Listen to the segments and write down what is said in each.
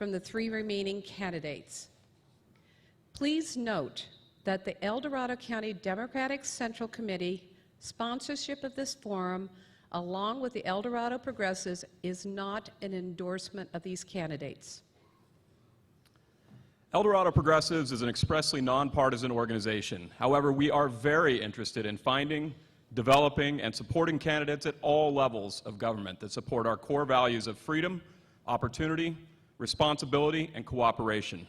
from the 3 remaining candidates. Please note that the El Dorado County Democratic Central Committee sponsorship of this forum, along with the El Dorado Progressives, is not an endorsement of these candidates. El Dorado Progressives is an expressly nonpartisan organization. However, we are very interested in finding, developing, and supporting candidates at all levels of government that support our core values of freedom, opportunity, responsibility, and cooperation.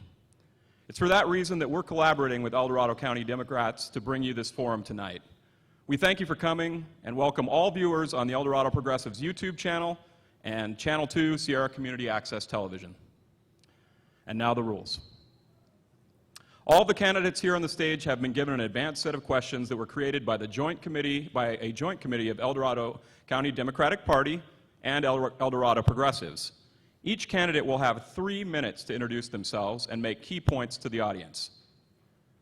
It's for that reason that we're collaborating with El Dorado County Democrats to bring you this forum tonight. We thank you for coming and welcome all viewers on the El Dorado Progressives YouTube channel and Channel 2 Sierra Community Access Television. And now the rules. All the candidates here on the stage have been given an advanced set of questions that were created by a joint committee of El Dorado County Democratic Party and El Dorado Progressives. Each candidate will have 3 minutes to introduce themselves and make key points to the audience.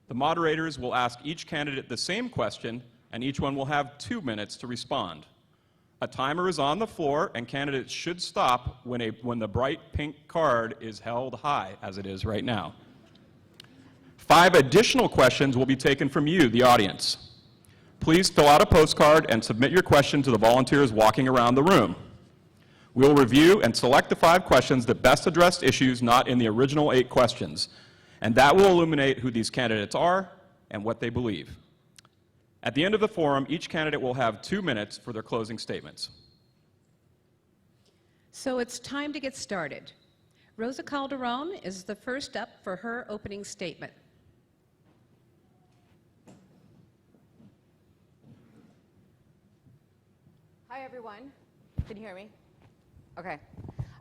The moderators will ask each candidate the same question, and each one will have 2 minutes to respond. A timer is on the floor, and candidates should stop when the bright pink card is held high, as it is right now. 5 additional questions will be taken from you, the audience. Please fill out a postcard and submit your question to the volunteers walking around the room. We'll review and select the 5 questions that best addressed issues not in the original 8 questions, and that will illuminate who these candidates are and what they believe. At the end of the forum, each candidate will have 2 minutes for their closing statements. So it's time to get started. Roza Calderon is the first up for her opening statement. Hi, everyone. Can you hear me? Okay.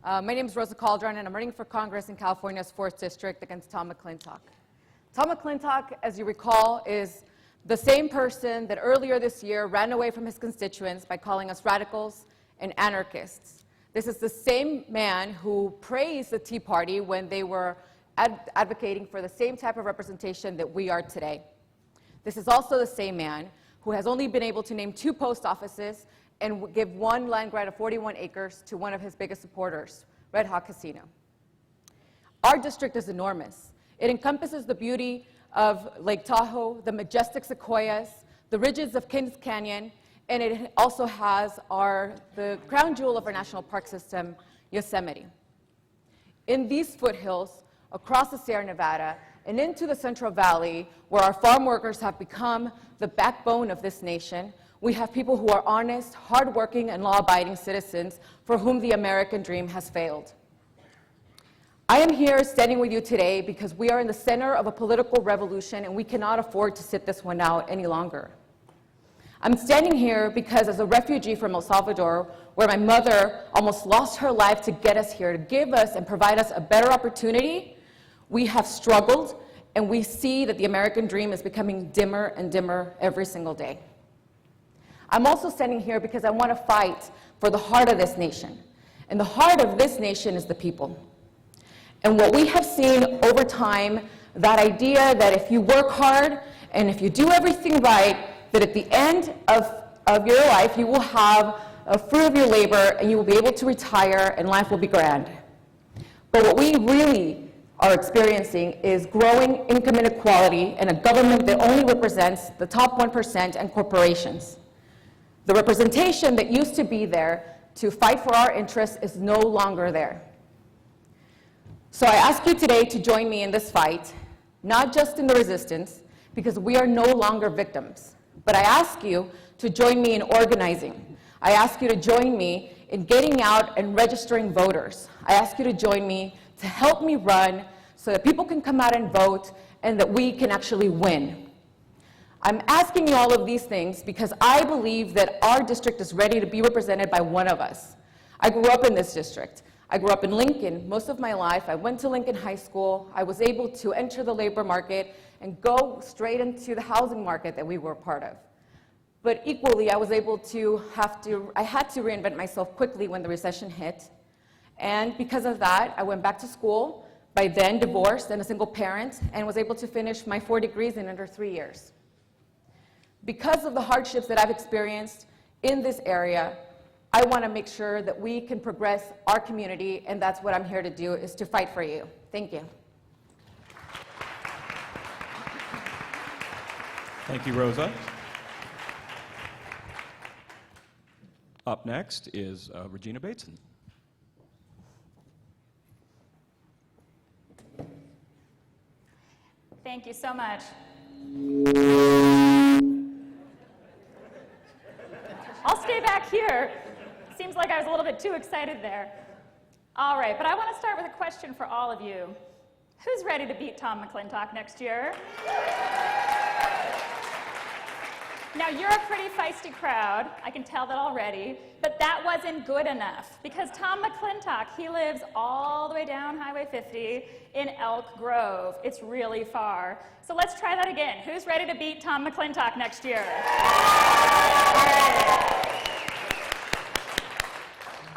My name is Roza Calderon, and I'm running for Congress in California's 4th District against Tom McClintock. Tom McClintock, as you recall, is the same person that earlier this year ran away from his constituents by calling us radicals and anarchists. This is the same man who praised the Tea Party when they were advocating for the same type of representation that we are today. This is also the same man who has only been able to name 2 post offices and give 1 land grant of 41 acres to one of his biggest supporters, Red Hawk Casino. Our district is enormous. It encompasses the beauty of Lake Tahoe, the majestic sequoias, the ridges of Kings Canyon, and it also has the crown jewel of our national park system, Yosemite. In these foothills, across the Sierra Nevada, and into the Central Valley, where our farm workers have become the backbone of this nation, we have people who are honest, hardworking, and law-abiding citizens for whom the American dream has failed. I am here standing with you today because we are in the center of a political revolution, and we cannot afford to sit this one out any longer. I'm standing here because as a refugee from El Salvador, where my mother almost lost her life to get us here, to give us and provide us a better opportunity, we have struggled, and we see that the American dream is becoming dimmer and dimmer every single day. I'm also standing here because I want to fight for the heart of this nation. And the heart of this nation is the people. And what we have seen over time, that idea that if you work hard and if you do everything right, that at the end of your life you will have a fruit of your labor and you will be able to retire and life will be grand. But what we really are experiencing is growing income inequality and a government that only represents the top 1% and corporations. The representation that used to be there to fight for our interests is no longer there. So I ask you today to join me in this fight, not just in the resistance, because we are no longer victims, but I ask you to join me in organizing. I ask you to join me in getting out and registering voters. I ask you to join me to help me run so that people can come out and vote and that we can actually win. I'm asking you all of these things because I believe that our district is ready to be represented by one of us. I grew up in this district. I grew up in Lincoln most of my life. I went to Lincoln High School. I was able to enter the labor market and go straight into the housing market that we were part of. But equally, I had to reinvent myself quickly when the recession hit. And because of that, I went back to school, by then divorced and a single parent, and was able to finish my 4 degrees in under 3 years. Because of the hardships that I've experienced in this area, I want to make sure that we can progress our community, and that's what I'm here to do, is to fight for you. Thank you. Thank you, Roza. Up next is Regina Bateson. Thank you so much. I'll stay back here. Seems like I was a little bit too excited there. All right, but I want to start with a question for all of you. Who's ready to beat Tom McClintock next year? Now, you're a pretty feisty crowd, I can tell that already, but that wasn't good enough, because Tom McClintock, he lives all the way down Highway 50 in Elk Grove. It's really far. So let's try that again. Who's ready to beat Tom McClintock next year?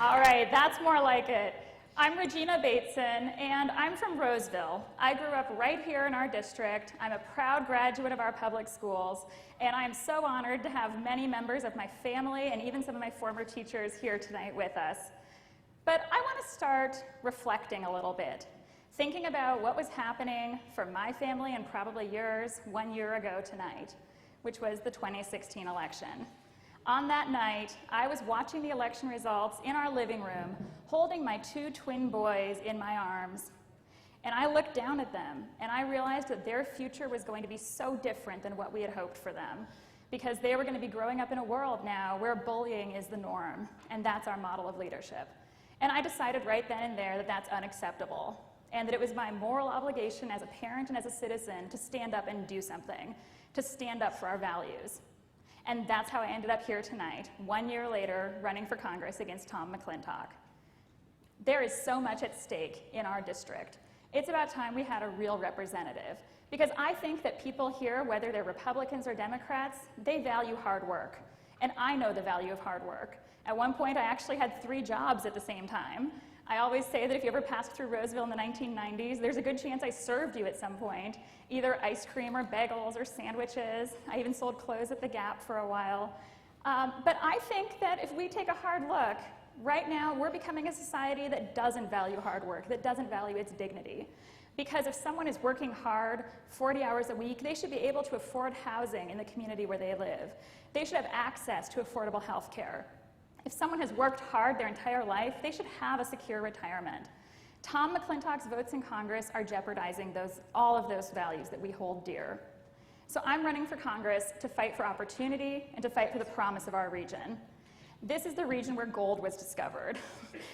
All right, that's more like it. I'm Regina Bateson, and I'm from Roseville. I grew up right here in our district. I'm a proud graduate of our public schools, and I'm so honored to have many members of my family and even some of my former teachers here tonight with us. But I want to start reflecting a little bit, thinking about what was happening for my family and probably yours 1 year ago tonight, which was the 2016 election. On that night, I was watching the election results in our living room, holding my 2 twin boys in my arms. And I looked down at them, and I realized that their future was going to be so different than what we had hoped for them, because they were going to be growing up in a world now where bullying is the norm, and that's our model of leadership. And I decided right then and there that that's unacceptable, and that it was my moral obligation as a parent and as a citizen to stand up and do something, to stand up for our values. And that's how I ended up here tonight, 1 year later, running for Congress against Tom McClintock. There is so much at stake in our district. It's about time we had a real representative, because I think that people here, whether they're Republicans or Democrats, they value hard work. And I know the value of hard work. At one point, I actually had 3 jobs at the same time. I always say that if you ever passed through Roseville in the 1990s, there's a good chance I served you at some point, either ice cream or bagels or sandwiches. I even sold clothes at the Gap for a while. But I think that if we take a hard look, right now we're becoming a society that doesn't value hard work, that doesn't value its dignity. Because if someone is working hard 40 hours a week, they should be able to afford housing in the community where they live. They should have access to affordable health care. If someone has worked hard their entire life, they should have a secure retirement. Tom McClintock's votes in Congress are jeopardizing all of those values that we hold dear. So I'm running for Congress to fight for opportunity and to fight for the promise of our region. This is the region where gold was discovered.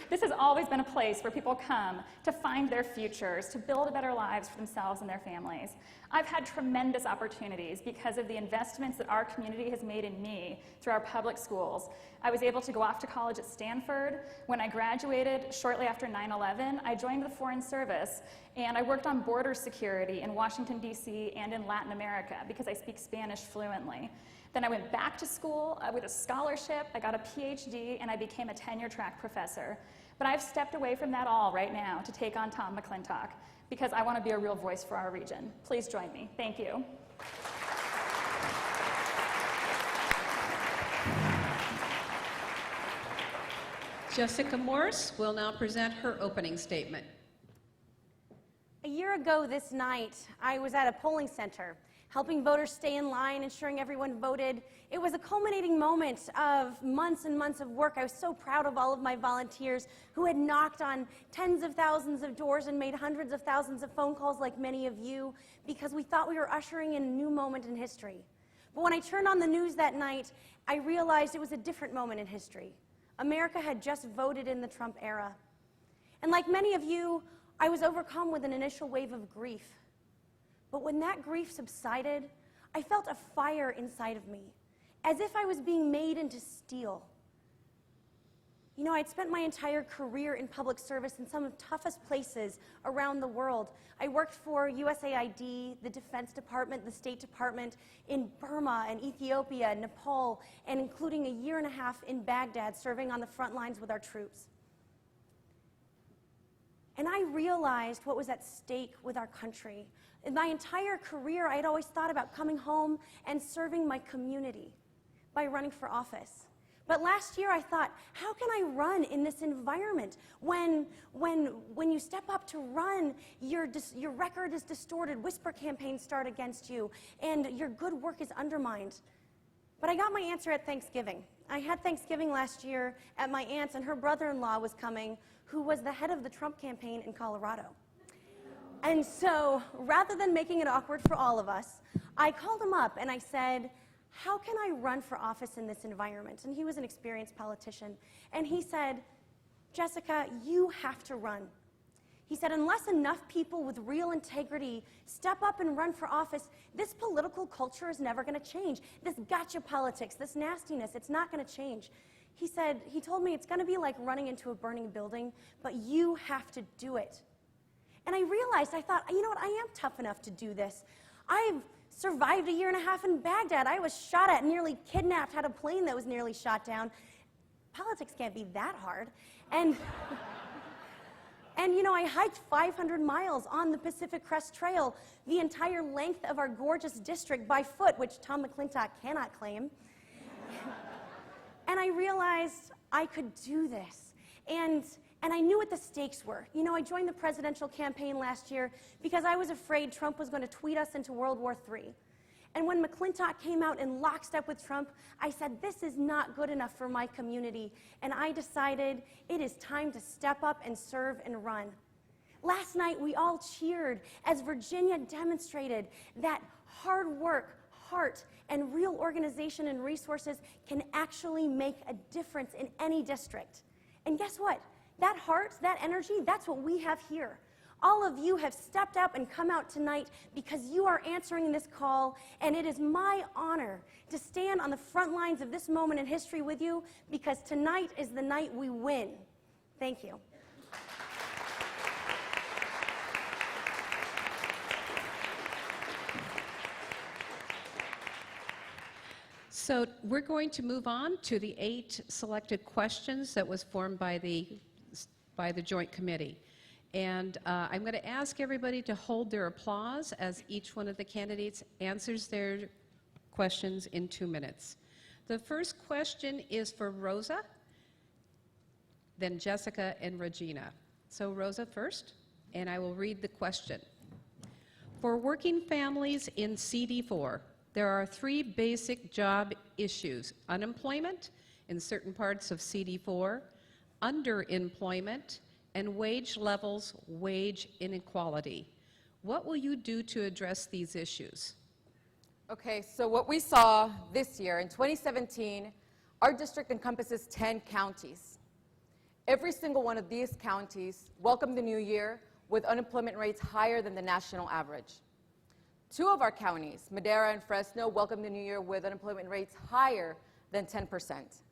This has always been a place where people come to find their futures, to build better lives for themselves and their families. I've had tremendous opportunities because of the investments that our community has made in me through our public schools. I was able to go off to college at Stanford. When I graduated shortly after 9/11, I joined the Foreign Service, and I worked on border security in Washington, D.C. and in Latin America because I speak Spanish fluently. Then I went back to school with a scholarship, I got a PhD, and I became a tenure-track professor. But I've stepped away from that all right now to take on Tom McClintock because I want to be a real voice for our region. Please join me. Thank you. Jessica Morse will now present her opening statement. A year ago this night, I was at a polling center, helping voters stay in line, ensuring everyone voted. It was a culminating moment of months and months of work. I was so proud of all of my volunteers who had knocked on tens of thousands of doors and made hundreds of thousands of phone calls like many of you, because we thought we were ushering in a new moment in history. But when I turned on the news that night, I realized it was a different moment in history. America had just voted in the Trump era. And like many of you, I was overcome with an initial wave of grief. But when that grief subsided, I felt a fire inside of me, as if I was being made into steel. You know, I'd spent my entire career in public service in some of the toughest places around the world. I worked for USAID, the Defense Department, the State Department, in Burma and Ethiopia, Nepal, and including a year and a half in Baghdad, serving on the front lines with our troops. And I realized what was at stake with our country. In my entire career, I had always thought about coming home and serving my community by running for office. But last year I thought, how can I run in this environment when you step up to run, your record is distorted, whisper campaigns start against you, and your good work is undermined? But I got my answer at Thanksgiving. I had Thanksgiving last year at my aunt's, and her brother-in-law was coming, who was the head of the Trump campaign in Colorado. And so, rather than making it awkward for all of us, I called him up and I said, how can I run for office in this environment? And he was an experienced politician. And he said, Jessica, you have to run. He said, unless enough people with real integrity step up and run for office, this political culture is never going to change. This gotcha politics, this nastiness, it's not going to change. He said, he told me it's going to be like running into a burning building, but you have to do it. And I realized, I thought, you know what, I am tough enough to do this. I've survived a year and a half in Baghdad. I was shot at, nearly kidnapped, had a plane that was nearly shot down. Politics can't be that hard. And you know, I hiked 500 miles on the Pacific Crest Trail, the entire length of our gorgeous district by foot, which Tom McClintock cannot claim. And I realized I could do this. And I knew what the stakes were. You know, I joined the presidential campaign last year because I was afraid Trump was going to tweet us into World War III. And when McClintock came out in lockstep with Trump, I said, this is not good enough for my community. And I decided it is time to step up and serve and run. Last night, we all cheered as Virginia demonstrated that hard work, heart, and real organization and resources can actually make a difference in any district. And guess what? That heart, that energy, that's what we have here. All of you have stepped up and come out tonight because you are answering this call, and it is my honor to stand on the front lines of this moment in history with you because tonight is the night we win. Thank you. So we're going to move on to the 8 selected questions that was formed by the Joint Committee. And I'm going to ask everybody to hold their applause as each one of the candidates answers their questions in 2 minutes. The first question is for Roza, then Jessica and Regina. So Roza first, and I will read the question. For working families in CD4, there are 3 basic job issues: unemployment in certain parts of CD4, underemployment, and wage levels, wage inequality. What will you do to address these issues? Okay, so what we saw this year, in 2017, our district encompasses 10 counties. Every single one of these counties welcomed the new year with unemployment rates higher than the national average. 2 of our counties, Madera and Fresno, welcomed the new year with unemployment rates higher than 10%.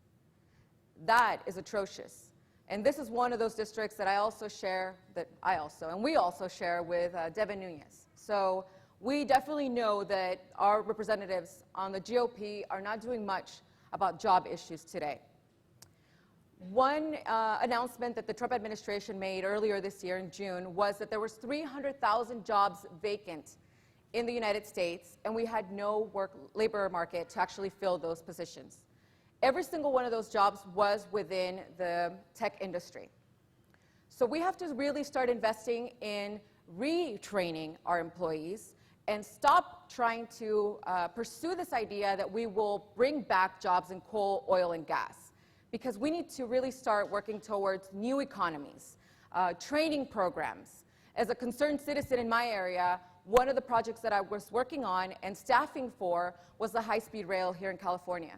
That is atrocious. And this is one of those districts that we also share with Devin Nunes. So we definitely know that our representatives on the GOP are not doing much about job issues today. One announcement that the Trump administration made earlier this year in June was that there was 300,000 jobs vacant in the United States, and we had no labor market to actually fill those positions. Every single one of those jobs was within the tech industry. So we have to really start investing in retraining our employees and stop trying to pursue this idea that we will bring back jobs in coal, oil, and gas. Because we need to really start working towards new economies, training programs. As a concerned citizen in my area, one of the projects that I was working on and staffing for was the high-speed rail here in California.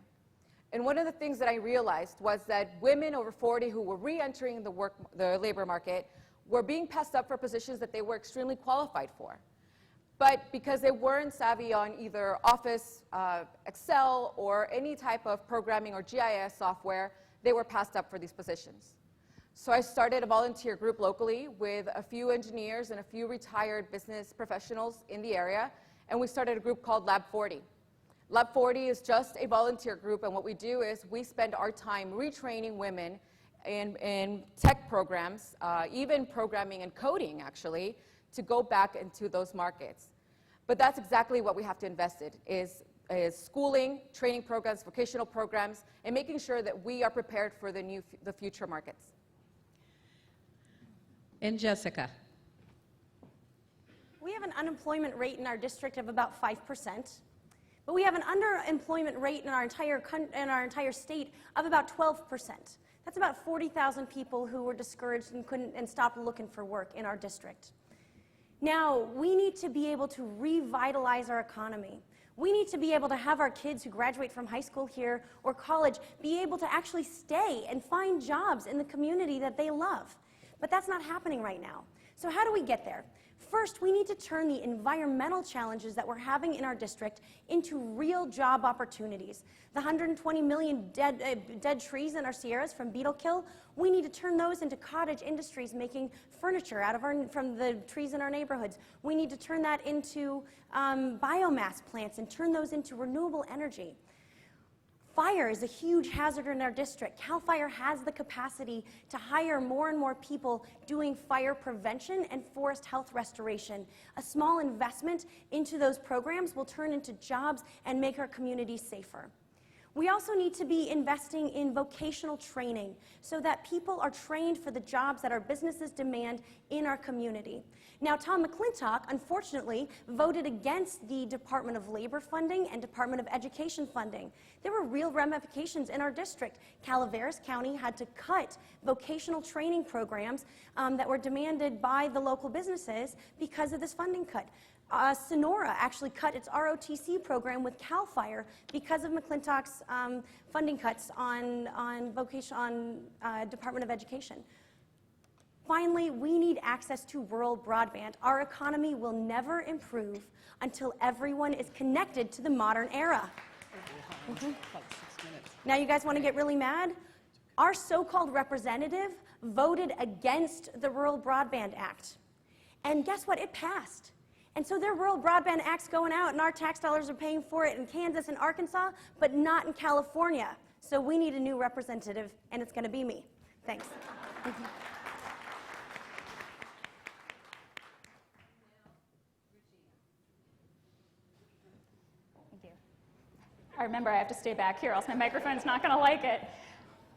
And one of the things that I realized was that women over 40 who were re-entering the labor market were being passed up for positions that they were extremely qualified for. But because they weren't savvy on either Office, Excel, or any type of programming or GIS software, they were passed up for these positions. So I started a volunteer group locally with a few engineers and a few retired business professionals in the area, and we started a group called Lab 40. Lab 40 is just a volunteer group, and what we do is we spend our time retraining women in tech programs, even programming and coding, actually, to go back into those markets. But that's exactly what we have to invest in, is schooling, training programs, vocational programs, and making sure that we are prepared for the future markets. And Jessica. We have an unemployment rate in our district of about 5%, but we have an underemployment rate in our entire state of about 12%. That's about 40,000 people who were discouraged and stopped looking for work in our district. Now, we need to be able to revitalize our economy. We need to be able to have our kids who graduate from high school here or college be able to actually stay and find jobs in the community that they love. But that's not happening right now. So how do we get there? First, we need to turn the environmental challenges that we're having in our district into real job opportunities. The 120 million dead trees in our Sierras from beetle kill, we need to turn those into cottage industries making furniture from the trees in our neighborhoods. We need to turn that into biomass plants and turn those into renewable energy. Fire is a huge hazard in our district. CAL FIRE has the capacity to hire more and more people doing fire prevention and forest health restoration. A small investment into those programs will turn into jobs and make our communities safer. We also need to be investing in vocational training so that people are trained for the jobs that our businesses demand in our community. Now, Tom McClintock, unfortunately, voted against the Department of Labor funding and Department of Education funding. There were real ramifications in our district. Calaveras County had to cut vocational training programs that were demanded by the local businesses because of this funding cut. Sonora actually cut its ROTC program with CAL FIRE because of McClintock's funding cuts on Department of Education. Finally, we need access to rural broadband. Our economy will never improve until everyone is connected to the modern era. Now you guys want to get really mad? Our so-called representative voted against the Rural Broadband Act. And guess what? It passed. And so their Rural Broadband Act's going out, and our tax dollars are paying for it in Kansas and Arkansas, but not in California. So we need a new representative, and it's going to be me. Thanks. Thank you. I remember I have to stay back here, else my microphone's not going to like it.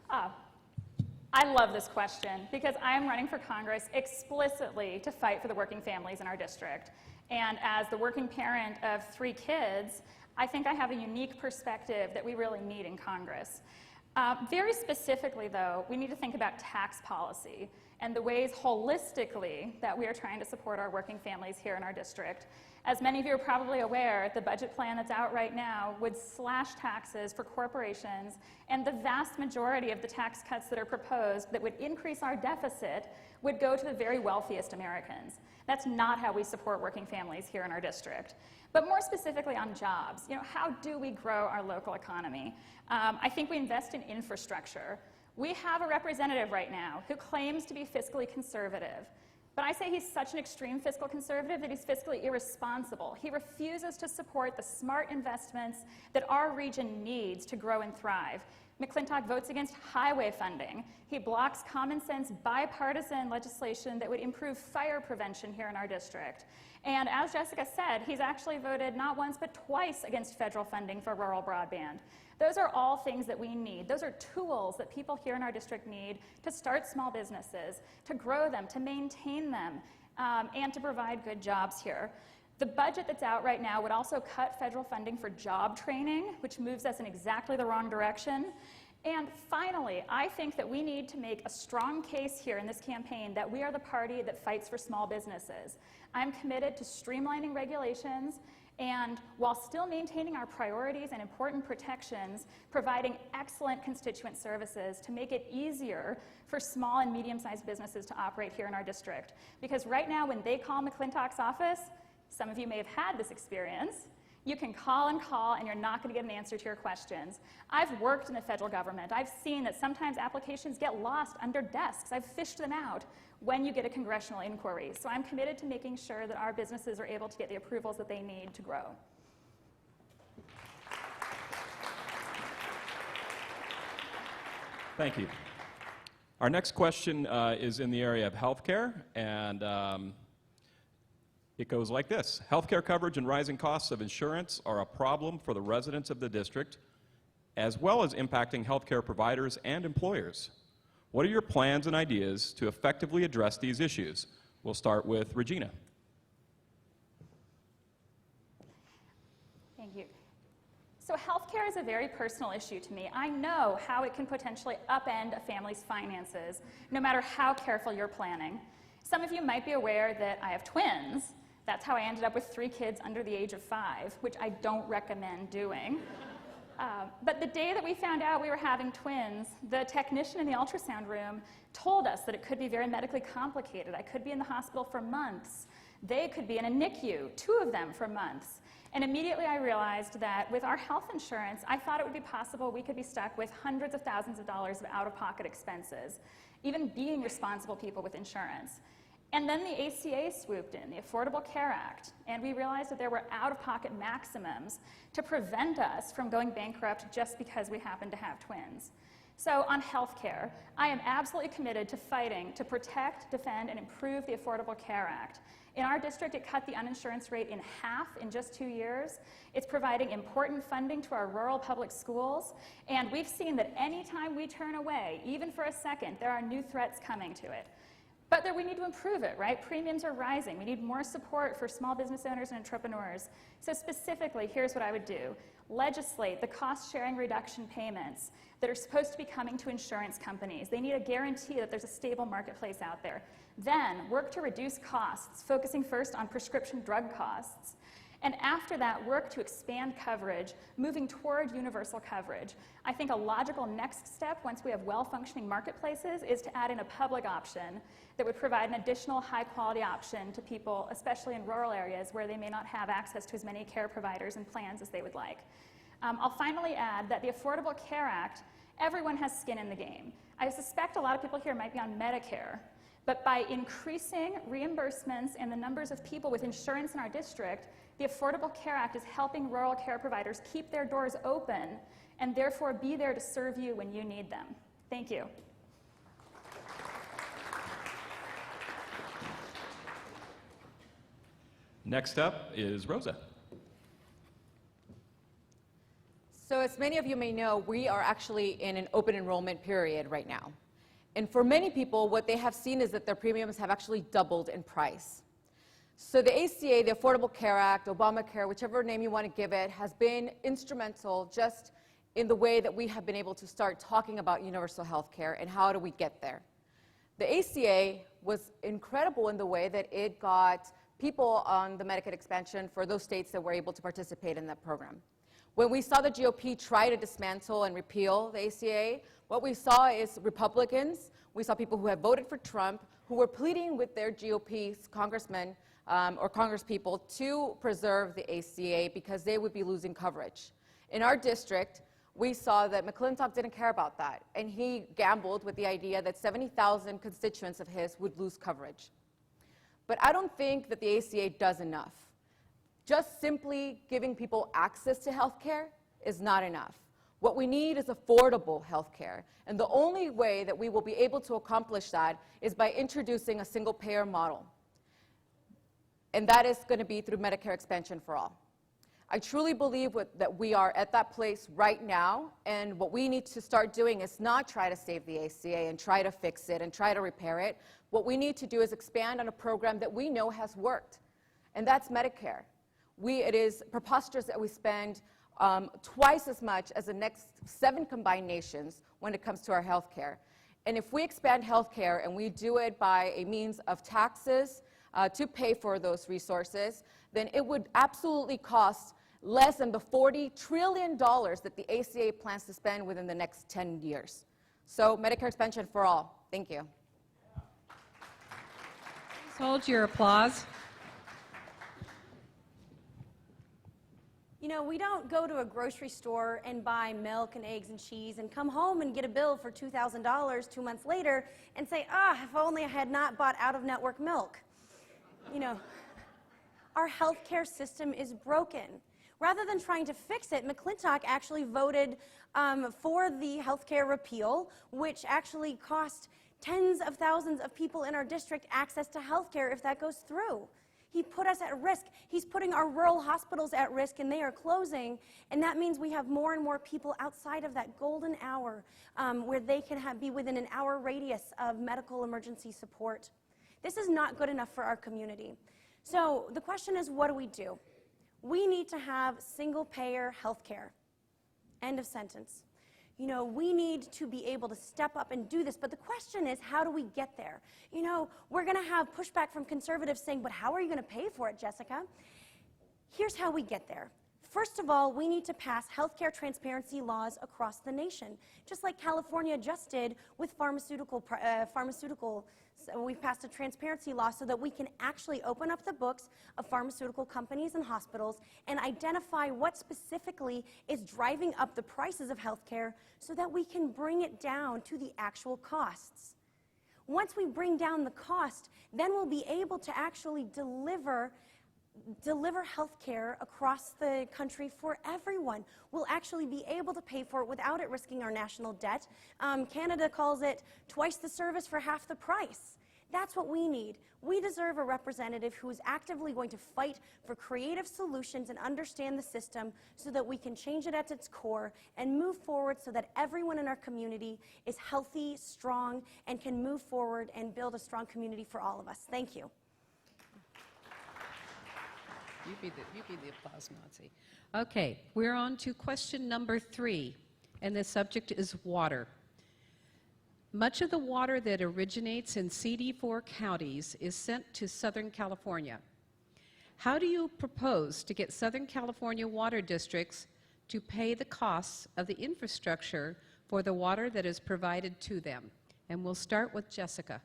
I love this question because I am running for Congress explicitly to fight for the working families in our district. And as the working parent of 3 kids, I think I have a unique perspective that we really need in Congress. Very specifically, though, we need to think about tax policy and the ways holistically that we are trying to support our working families here in our district. As many of you are probably aware, the budget plan that's out right now would slash taxes for corporations, and the vast majority of the tax cuts that are proposed that would increase our deficit would go to the very wealthiest Americans. That's not how we support working families here in our district. But more specifically on jobs, how do we grow our local economy? I think we invest in infrastructure. We have a representative right now who claims to be fiscally conservative. But I say he's such an extreme fiscal conservative that he's fiscally irresponsible. He refuses to support the smart investments that our region needs to grow and thrive. McClintock votes against highway funding. He blocks common sense bipartisan legislation that would improve fire prevention here in our district. And as Jessica said, he's actually voted not once but twice against federal funding for rural broadband. Those are all things that we need. Those are tools that people here in our district need to start small businesses, to grow them, to maintain them, and to provide good jobs here. The budget that's out right now would also cut federal funding for job training, which moves us in exactly the wrong direction. And finally, I think that we need to make a strong case here in this campaign that we are the party that fights for small businesses. I'm committed to streamlining regulations and, while still maintaining our priorities and important protections, providing excellent constituent services to make it easier for small and medium-sized businesses to operate here in our district. Because right now, when they call McClintock's office, some of you may have had this experience, you can call and call and you're not going to get an answer to your questions. I've worked in the federal government. I've seen that sometimes applications get lost under desks. I've fished them out when you get a congressional inquiry. So I'm committed to making sure that our businesses are able to get the approvals that they need to grow. Thank you. Our next question is in the area of healthcare, and It goes like this. Healthcare coverage and rising costs of insurance are a problem for the residents of the district, as well as impacting healthcare providers and employers. What are your plans and ideas to effectively address these issues? We'll start with Regina. Thank you. So healthcare is a very personal issue to me. I know how it can potentially upend a family's finances, no matter how careful you're planning. Some of you might be aware that I have twins. That's how I ended up with 3 kids under the age of 5, which I don't recommend doing. But the day that we found out we were having twins, the technician in the ultrasound room told us that it could be very medically complicated. I could be in the hospital for months. They could be in a NICU, 2 of them for months. And immediately I realized that with our health insurance, I thought it would be possible we could be stuck with hundreds of thousands of dollars of out-of-pocket expenses, even being responsible people with insurance. And then the ACA swooped in, the Affordable Care Act, and we realized that there were out-of-pocket maximums to prevent us from going bankrupt just because we happen to have twins. So on health care, I am absolutely committed to fighting to protect, defend, and improve the Affordable Care Act. In our district, it cut the uninsurance rate in half in just 2 years. It's providing important funding to our rural public schools, and we've seen that anytime we turn away, even for a second, there are new threats coming to it. But we need to improve it, right? Premiums are rising. We need more support for small business owners and entrepreneurs. So specifically, here's what I would do. Legislate the cost-sharing reduction payments that are supposed to be coming to insurance companies. They need a guarantee that there's a stable marketplace out there. Then, work to reduce costs, focusing first on prescription drug costs. And after that, work to expand coverage, moving toward universal coverage. I think a logical next step, once we have well-functioning marketplaces, is to add in a public option that would provide an additional high-quality option to people, especially in rural areas where they may not have access to as many care providers and plans as they would like. I'll finally add that the Affordable Care Act, everyone has skin in the game. I suspect a lot of people here might be on Medicare, but by increasing reimbursements and the numbers of people with insurance in our district, the Affordable Care Act is helping rural care providers keep their doors open and therefore be there to serve you when you need them. Thank you. Next up is Roza. So as many of you may know, we are actually in an open enrollment period right now. And for many people, what they have seen is that their premiums have actually doubled in price. So the ACA, the Affordable Care Act, Obamacare, whichever name you want to give it, has been instrumental just in the way that we have been able to start talking about universal health care and how do we get there. The ACA was incredible in the way that it got people on the Medicaid expansion for those states that were able to participate in that program. When we saw the GOP try to dismantle and repeal the ACA, what we saw is Republicans, we saw people who have voted for Trump, who were pleading with their GOP congressmen or congresspeople to preserve the ACA because they would be losing coverage. In our district, we saw that McClintock didn't care about that, and he gambled with the idea that 70,000 constituents of his would lose coverage. But I don't think that the ACA does enough. Just simply giving people access to health care is not enough. What we need is affordable health care, and the only way that we will be able to accomplish that is by introducing a single-payer model. And that is going to be through Medicare expansion for all. I truly believe that we are at that place right now, and what we need to start doing is not try to save the ACA and try to fix it and try to repair it. What we need to do is expand on a program that we know has worked, and that's Medicare. It is preposterous that we spend twice as much as the next 7 combined nations when it comes to our health care. And if we expand health care and we do it by a means of taxes to pay for those resources, then it would absolutely cost less than the $40 trillion that the ACA plans to spend within the next 10 years. So Medicare expansion for all. Thank you. Hold your applause. You know, we don't go to a grocery store and buy milk and eggs and cheese and come home and get a bill for $2,000 2 months later and say, if only I had not bought out-of-network milk. You know, our healthcare system is broken. Rather than trying to fix it, McClintock actually voted for the healthcare repeal, which actually cost tens of thousands of people in our district access to healthcare if that goes through. He put us at risk. He's putting our rural hospitals at risk, and they are closing. And that means we have more and more people outside of that golden hour where they can be within an hour radius of medical emergency support. This is not good enough for our community. So the question is, what do? We need to have single-payer health care. End of sentence. You know, we need to be able to step up and do this, but the question is, how do we get there? You know, we're going to have pushback from conservatives saying, but how are you going to pay for it, Jessica? Here's how we get there. First of all, we need to pass healthcare transparency laws across the nation, just like California just did with pharmaceuticals. So we've passed a transparency law so that we can actually open up the books of pharmaceutical companies and hospitals and identify what specifically is driving up the prices of healthcare so that we can bring it down to the actual costs. Once we bring down the cost, then we'll be able to actually deliver healthcare across the country for everyone. We'll actually be able to pay for it without it risking our national debt. Canada calls it twice the service for half the price. That's what we need. We deserve a representative who is actively going to fight for creative solutions and understand the system so that we can change it at its core and move forward so that everyone in our community is healthy, strong, and can move forward and build a strong community for all of us. Thank you. You be the applause Nazi. Okay, we're on to question number 3, and the subject is water. Much of the water that originates in CD4 counties is sent to Southern California. How do you propose to get Southern California water districts to pay the costs of the infrastructure for the water that is provided to them? And we'll start with Jessica.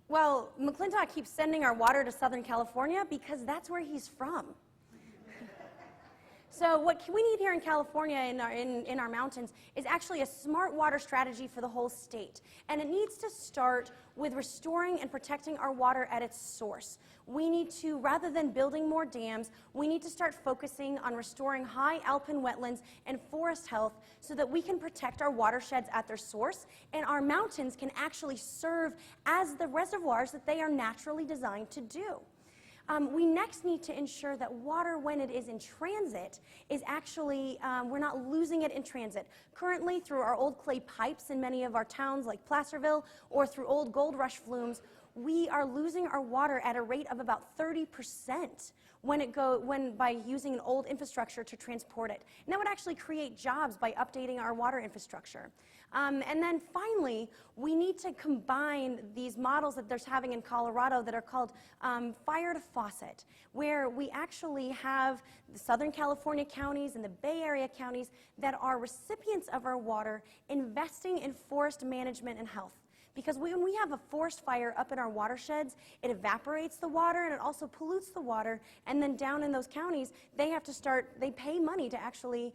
Well, McClintock keeps sending our water to Southern California because that's where he's from. So what we need here in California, in our mountains, is actually a smart water strategy for the whole state. And it needs to start with restoring and protecting our water at its source. We need to, rather than building more dams, we need to start focusing on restoring high alpine wetlands and forest health so that we can protect our watersheds at their source, and our mountains can actually serve as the reservoirs that they are naturally designed to do. We next need to ensure that water, when it is in transit, is actually, we're not losing it in transit. Currently, through our old clay pipes in many of our towns like Placerville, or through old gold rush flumes, we are losing our water at a rate of about 30% by using an old infrastructure to transport it. And that would actually create jobs by updating our water infrastructure. And then finally, we need to combine these models that they're having in Colorado that are called fire to faucet, where we actually have the Southern California counties and the Bay Area counties that are recipients of our water investing in forest management and health. Because when we have a forest fire up in our watersheds, it evaporates the water and it also pollutes the water. And then down in those counties, they pay money to actually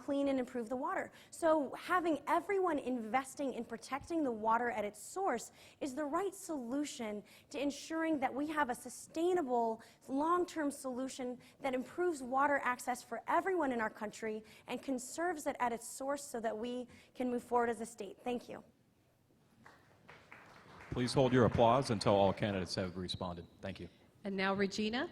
clean and improve the water. So having everyone investing in protecting the water at its source is the right solution to ensuring that we have a sustainable, long-term solution that improves water access for everyone in our country and conserves it at its source so that we can move forward as a state. Thank you. Please hold your applause until all candidates have responded. Thank you. And now Regina.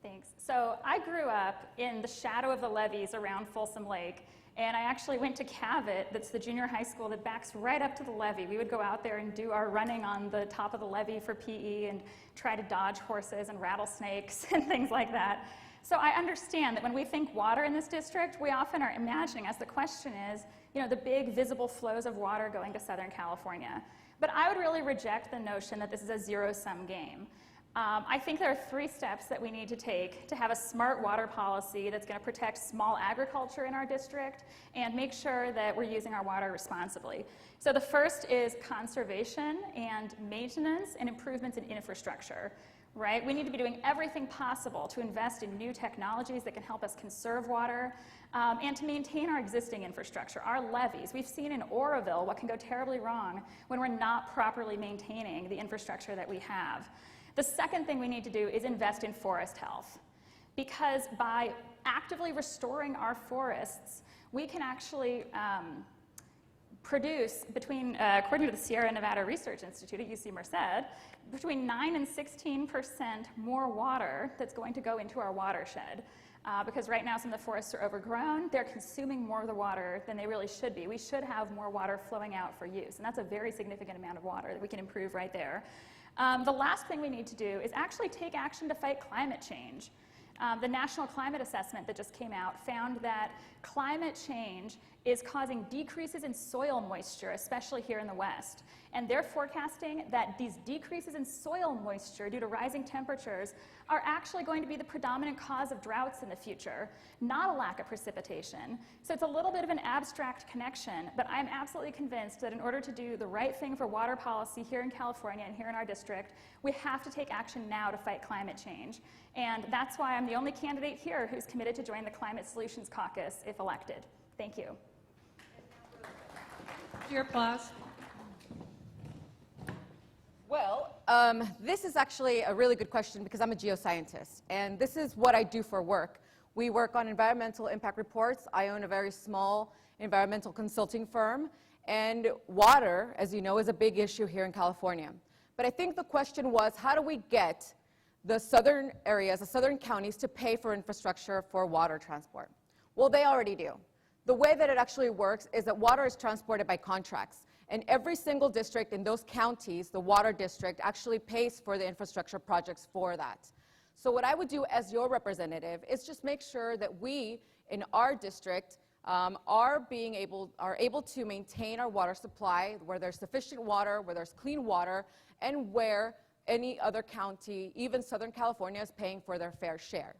Thanks. So I grew up in the shadow of the levees around Folsom Lake, and I actually went to Cavett, that's the junior high school that backs right up to the levee. We would go out there and do our running on the top of the levee for PE and try to dodge horses and rattlesnakes and things like that. So I understand that when we think water in this district, we often are imagining, as the question is, the big visible flows of water going to Southern California. But I would really reject the notion that this is a zero-sum game. I think there are 3 steps that we need to take to have a smart water policy that's going to protect small agriculture in our district and make sure that we're using our water responsibly. So the first is conservation and maintenance and improvements in infrastructure. Right? We need to be doing everything possible to invest in new technologies that can help us conserve water and to maintain our existing infrastructure, our levees. We've seen in Oroville what can go terribly wrong when we're not properly maintaining the infrastructure that we have. The second thing we need to do is invest in forest health, because by actively restoring our forests, we can actually produce between, according to the Sierra Nevada Research Institute at UC Merced, between 9 and 16% more water that's going to go into our watershed. Because right now some of the forests are overgrown, they're consuming more of the water than they really should be. We should have more water flowing out for use, and that's a very significant amount of water that we can improve right there. The last thing we need to do is actually take action to fight climate change. The National Climate Assessment that just came out found that climate change is causing decreases in soil moisture, especially here in the West. And they're forecasting that these decreases in soil moisture due to rising temperatures are actually going to be the predominant cause of droughts in the future, not a lack of precipitation. So it's a little bit of an abstract connection, but I'm absolutely convinced that in order to do the right thing for water policy here in California and here in our district, we have to take action now to fight climate change. And that's why I'm the only candidate here who's committed to join the Climate Solutions Caucus if elected. Thank you. Your applause. Well, this is actually a really good question because I'm a geoscientist, and this is what I do for work. We work on environmental impact reports. I own a very small environmental consulting firm, and water, as you know, is a big issue here in California. But I think the question was, how do we get the southern areas, the southern counties, to pay for infrastructure for water transport? Well, they already do. The way that it actually works is that water is transported by contracts. And every single district in those counties, the water district, actually pays for the infrastructure projects for that. So what I would do as your representative is just make sure that we, in our district, are able to maintain our water supply, where there's sufficient water, where there's clean water, and where any other county, even Southern California, is paying for their fair share.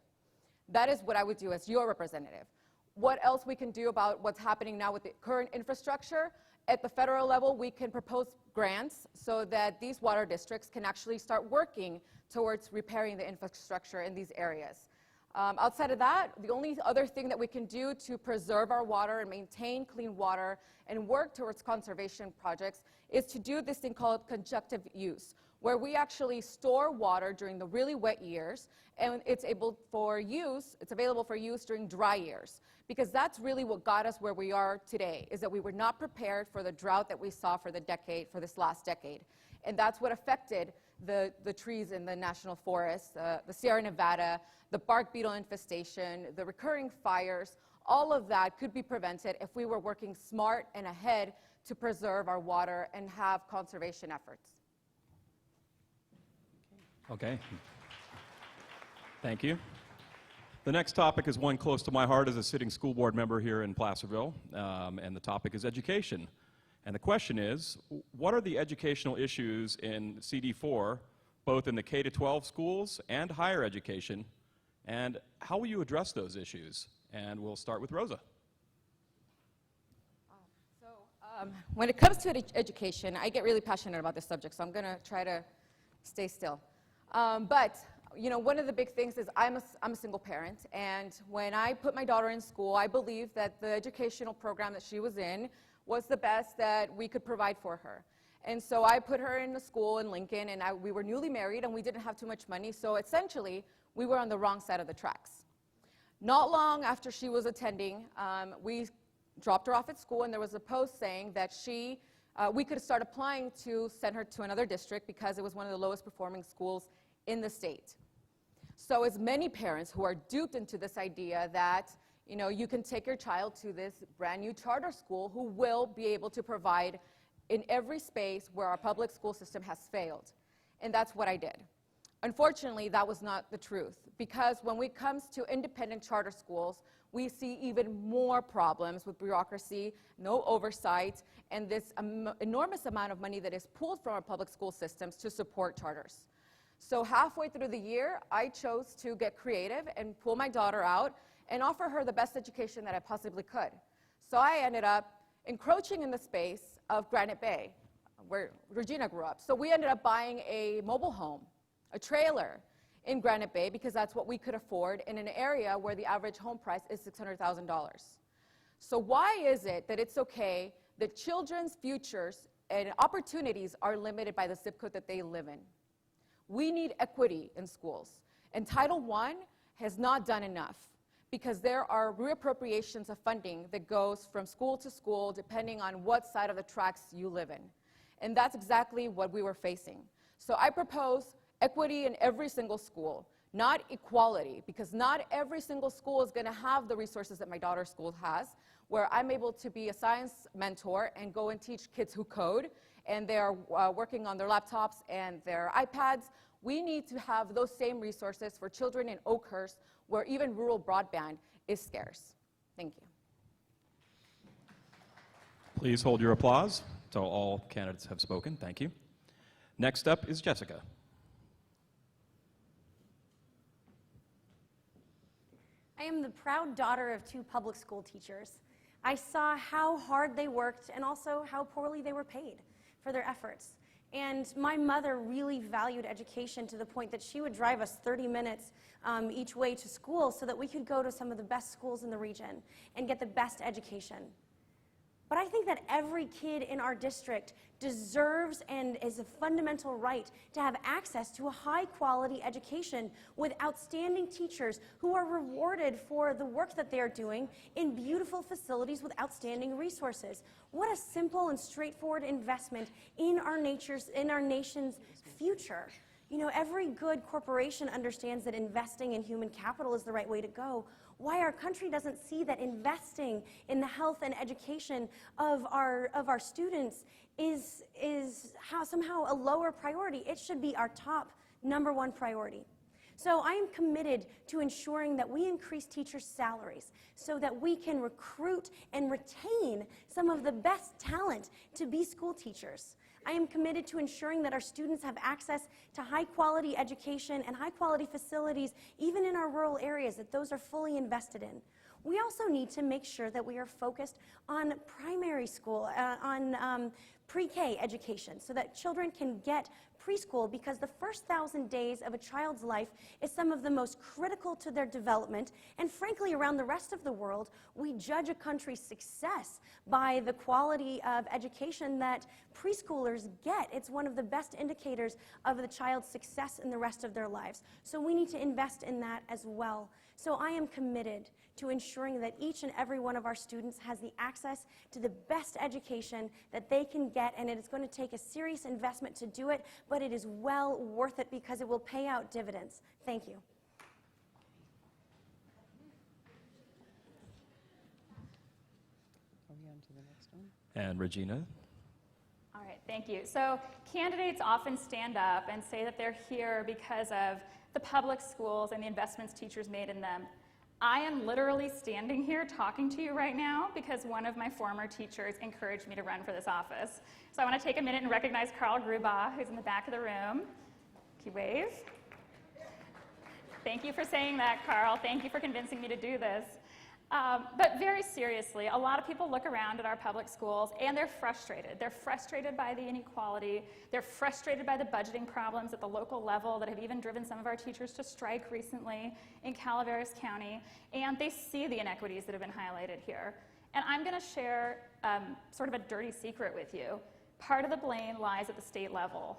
That is what I would do as your representative. What else we can do about what's happening now with the current infrastructure? At the federal level, we can propose grants so that these water districts can actually start working towards repairing the infrastructure in these areas. Outside of that, the only other thing that we can do to preserve our water and maintain clean water and work towards conservation projects is to do this thing called conjunctive use, where we actually store water during the really wet years, and it's available for use during dry years. Because that's really what got us where we are today, is that we were not prepared for the drought that we saw for this last decade. And that's what affected the trees in the national forests, the Sierra Nevada, the bark beetle infestation, the recurring fires. All of that could be prevented if we were working smart and ahead to preserve our water and have conservation efforts. Okay. Thank you. The next topic is one close to my heart as a sitting school board member here in Placerville, and the topic is education. And the question is, what are the educational issues in CD4, both in the K-12 schools and higher education, and how will you address those issues? And we'll start with Roza. When it comes to education, I get really passionate about this subject, so I'm going to try to stay still. But you know, one of the big things is I'm a single parent, and when I put my daughter in school, I believed that the educational program that she was in was the best that we could provide for her. And so I put her in a school in Lincoln, and we were newly married, and we didn't have too much money, so essentially, we were on the wrong side of the tracks. Not long after she was attending, we dropped her off at school, and there was a post saying that we could start applying to send her to another district because it was one of the lowest performing schools in the state. So as many parents who are duped into this idea that, you know, you can take your child to this brand new charter school who will be able to provide in every space where our public school system has failed. And that's what I did. Unfortunately, that was not the truth, because when it comes to independent charter schools, we see even more problems with bureaucracy, no oversight, and this enormous amount of money that is pulled from our public school systems to support charters. So halfway through the year, I chose to get creative and pull my daughter out and offer her the best education that I possibly could. So I ended up encroaching in the space of Granite Bay, where Regina grew up. So we ended up buying a mobile home, a trailer in Granite Bay, because that's what we could afford in an area where the average home price is $600,000. So why is it that it's okay that children's futures and opportunities are limited by the zip code that they live in? We need equity in schools, and Title I has not done enough, because there are reappropriations of funding that goes from school to school depending on what side of the tracks you live in. And that's exactly what we were facing. So I propose equity in every single school, not equality, because not every single school is going to have the resources that my daughter's school has, where I'm able to be a science mentor and go and teach kids who code, and they're working on their laptops and their iPads. We need to have those same resources for children in Oakhurst, where even rural broadband is scarce. Thank you. Please hold your applause until all candidates have spoken. Thank you. Next up is Jessica. I am the proud daughter of 2 public school teachers. I saw how hard they worked and also how poorly they were paid for their efforts. And my mother really valued education to the point that she would drive us 30 minutes each way to school so that we could go to some of the best schools in the region and get the best education. But I think that every kid in our district deserves and is a fundamental right to have access to a high-quality education with outstanding teachers who are rewarded for the work that they are doing in beautiful facilities with outstanding resources. What a simple and straightforward investment in our nation's future. You know, every good corporation understands that investing in human capital is the right way to go. Why our country doesn't see that investing in the health and education of our students is somehow a lower priority. It should be our top #1 priority. So I am committed to ensuring that we increase teachers' salaries so that we can recruit and retain some of the best talent to be school teachers. I am committed to ensuring that our students have access to high-quality education and high-quality facilities, even in our rural areas, that those are fully invested in. We also need to make sure that we are focused on primary school, on pre-K education, so that children can get preschool, because the first 1,000 days of a child's life is some of the most critical to their development. And frankly, around the rest of the world, we judge a country's success by the quality of education that preschoolers get. It's one of the best indicators of the child's success in the rest of their lives. So we need to invest in that as well. So I am committed to ensuring that each and every one of our students has the access to the best education that they can get, and it is going to take a serious investment to do it, but it is well worth it because it will pay out dividends. Thank you. Are we on to the next one? And Regina. All right, thank you. So candidates often stand up and say that they're here because of the public schools and the investments teachers made in them. I am literally standing here talking to you right now because one of my former teachers encouraged me to run for this office. So I want to take a minute and recognize Carl Grubaugh, who's in the back of the room. Can you wave? Thank you for saying that, Carl. Thank you for convincing me to do this. But very seriously, a lot of people look around at our public schools and they're frustrated. They're frustrated by the inequality. They're frustrated by the budgeting problems at the local level that have even driven some of our teachers to strike recently in Calaveras County. And they see the inequities that have been highlighted here. And I'm going to share sort of a dirty secret with you. Part of the blame lies at the state level.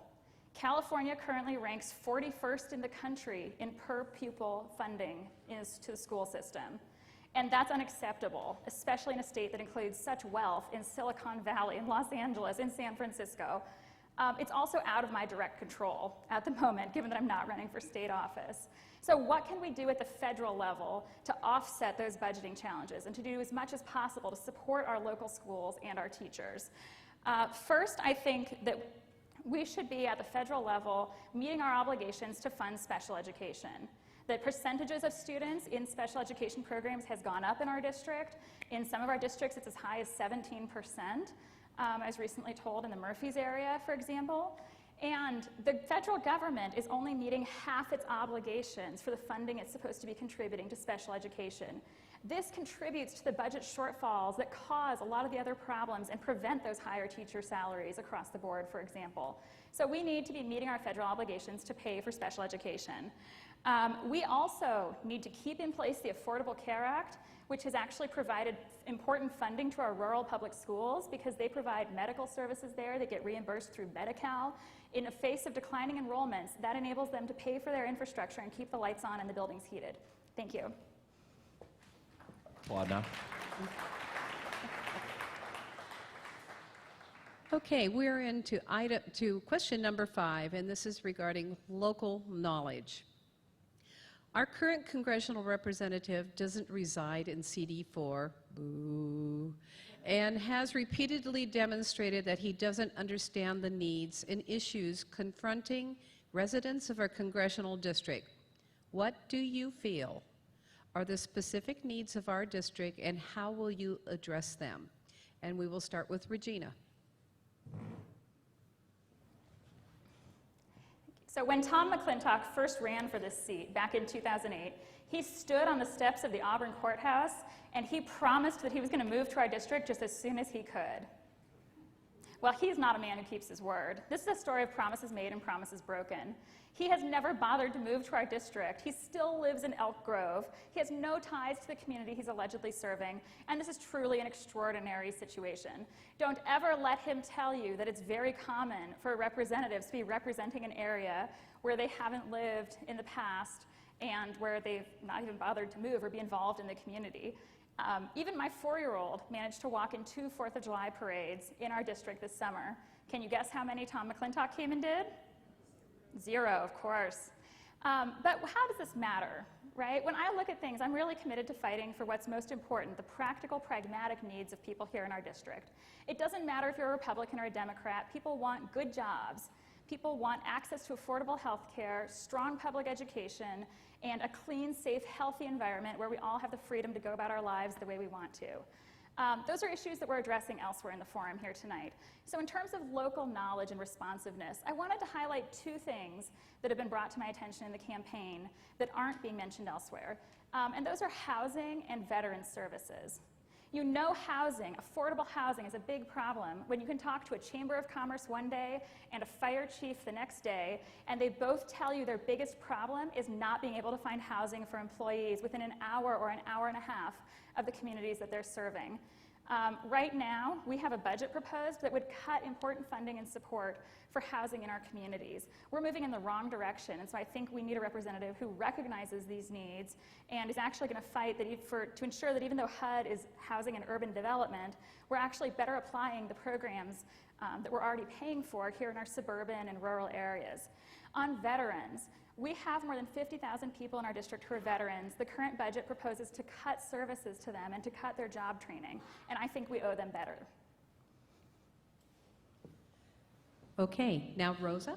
California currently ranks 41st in the country in per pupil funding to the school system. And that's unacceptable, especially in a state that includes such wealth in Silicon Valley, in Los Angeles, in San Francisco. It's also out of my direct control at the moment, given that I'm not running for state office. So what can we do at the federal level to offset those budgeting challenges and to do as much as possible to support our local schools and our teachers? First, I think that we should be, at the federal level, meeting our obligations to fund special education. The percentages of students in special education programs has gone up in our district. In some of our districts, it's as high as 17%, I was recently told in the Murphys area, for example. And the federal government is only meeting half its obligations for the funding it's supposed to be contributing to special education. This contributes to the budget shortfalls that cause a lot of the other problems and prevent those higher teacher salaries across the board, for example. So we need to be meeting our federal obligations to pay for special education. We also need to keep in place the Affordable Care Act, which has actually provided important funding to our rural public schools because they provide medical services there that get reimbursed through Medi-Cal. In the face of declining enrollments, that enables them to pay for their infrastructure and keep the lights on and the buildings heated. Thank you. Applaud now. Okay, we're into question number 5, and this is regarding local knowledge. Our current congressional representative doesn't reside in CD4, boo, and has repeatedly demonstrated that he doesn't understand the needs and issues confronting residents of our congressional district. What do you feel are the specific needs of our district, and how will you address them? And we will start with Regina. So when Tom McClintock first ran for this seat back in 2008, he stood on the steps of the Auburn courthouse and he promised that he was going to move to our district just as soon as he could. Well, he's not a man who keeps his word. This is a story of promises made and promises broken. He has never bothered to move to our district. He still lives in Elk Grove. He has no ties to the community he's allegedly serving, and this is truly an extraordinary situation. Don't ever let him tell you that it's very common for representatives to be representing an area where they haven't lived in the past and where they've not even bothered to move or be involved in the community. Even my 4-year-old managed to walk in 2 4th of July parades in our district this summer. Can you guess how many Tom McClintock came and did? 0, of course. But how does this matter, right? When I look at things, I'm really committed to fighting for what's most important, the practical, pragmatic needs of people here in our district. It doesn't matter if you're a Republican or a Democrat. People want good jobs. People want access to affordable health care, strong public education, and a clean, safe, healthy environment where we all have the freedom to go about our lives the way we want to. Those are issues that we're addressing elsewhere in the forum here tonight. So in terms of local knowledge and responsiveness, I wanted to highlight 2 things that have been brought to my attention in the campaign that aren't being mentioned elsewhere. And those are housing and veteran services. You know, housing, affordable housing, is a big problem when you can talk to a chamber of commerce one day and a fire chief the next day, and they both tell you their biggest problem is not being able to find housing for employees within an hour or an hour and a half of the communities that they're serving. Right now, we have a budget proposed that would cut important funding and support for housing in our communities. We're moving in the wrong direction, and so I think we need a representative who recognizes these needs and is actually going to fight to ensure that even though HUD is housing and urban development, we're actually better applying the programs that we're already paying for here in our suburban and rural areas. On veterans, we have more than 50,000 people in our district who are veterans. The current budget proposes to cut services to them and to cut their job training, and I think we owe them better. Okay, now Roza.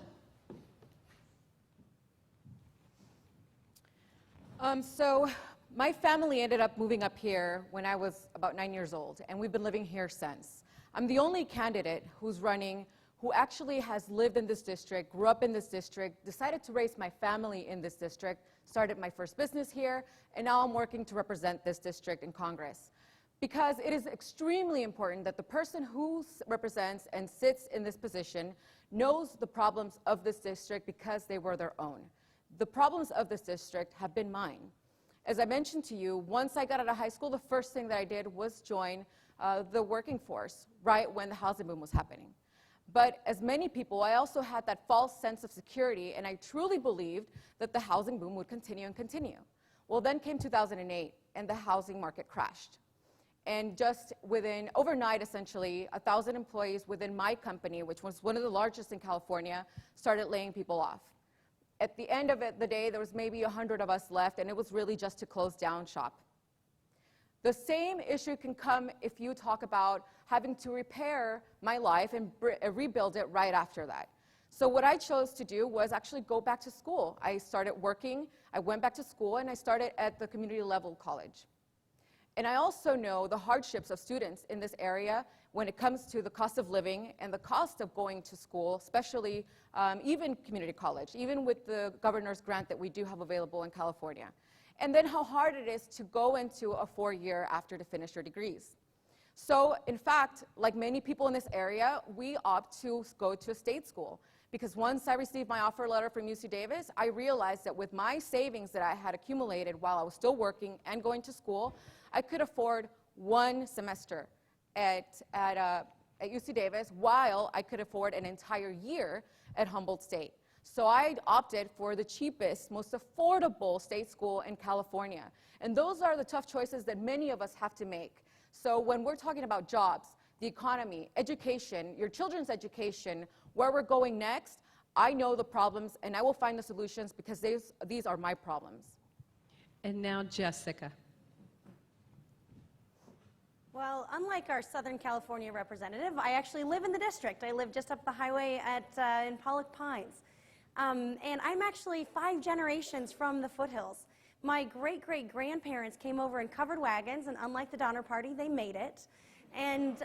So my family ended up moving up here when I was about 9 years old, and we've been living here since. I'm the only candidate who's running who actually has lived in this district, grew up in this district, decided to raise my family in this district, started my first business here, and now I'm working to represent this district in Congress. Because it is extremely important that the person who represents and sits in this position knows the problems of this district because they were their own. The problems of this district have been mine. As I mentioned to you, once I got out of high school, the first thing that I did was join the working force right when the housing boom was happening. But as many people, I also had that false sense of security, and I truly believed that the housing boom would continue and continue. Well, then came 2008, and the housing market crashed. And just overnight, essentially, 1,000 employees within my company, which was one of the largest in California, started laying people off. At the end of the day, there was maybe 100 of us left, and it was really just to close down shop. The same issue can come if you talk about having to repair my life and rebuild it right after that. So what I chose to do was actually go back to school. I started working, I went back to school, and I started at the community level college. And I also know the hardships of students in this area when it comes to the cost of living and the cost of going to school, especially even community college, even with the governor's grant that we do have available in California. And then how hard it is to go into a 4-year after to finish your degrees. So, in fact, like many people in this area, we opt to go to a state school. Because once I received my offer letter from UC Davis, I realized that with my savings that I had accumulated while I was still working and going to school, I could afford 1 semester at UC Davis while I could afford an entire year at Humboldt State. So I opted for the cheapest, most affordable state school in California. And those are the tough choices that many of us have to make. So when we're talking about jobs, the economy, education, your children's education, where we're going next, I know the problems and I will find the solutions because these are my problems. And now Jessica. Well, unlike our Southern California representative, I actually live in the district. I live just up the highway in Pollock Pines. And I'm actually 5 generations from the foothills. My great-great-grandparents came over in covered wagons, and unlike the Donner Party, they made it. And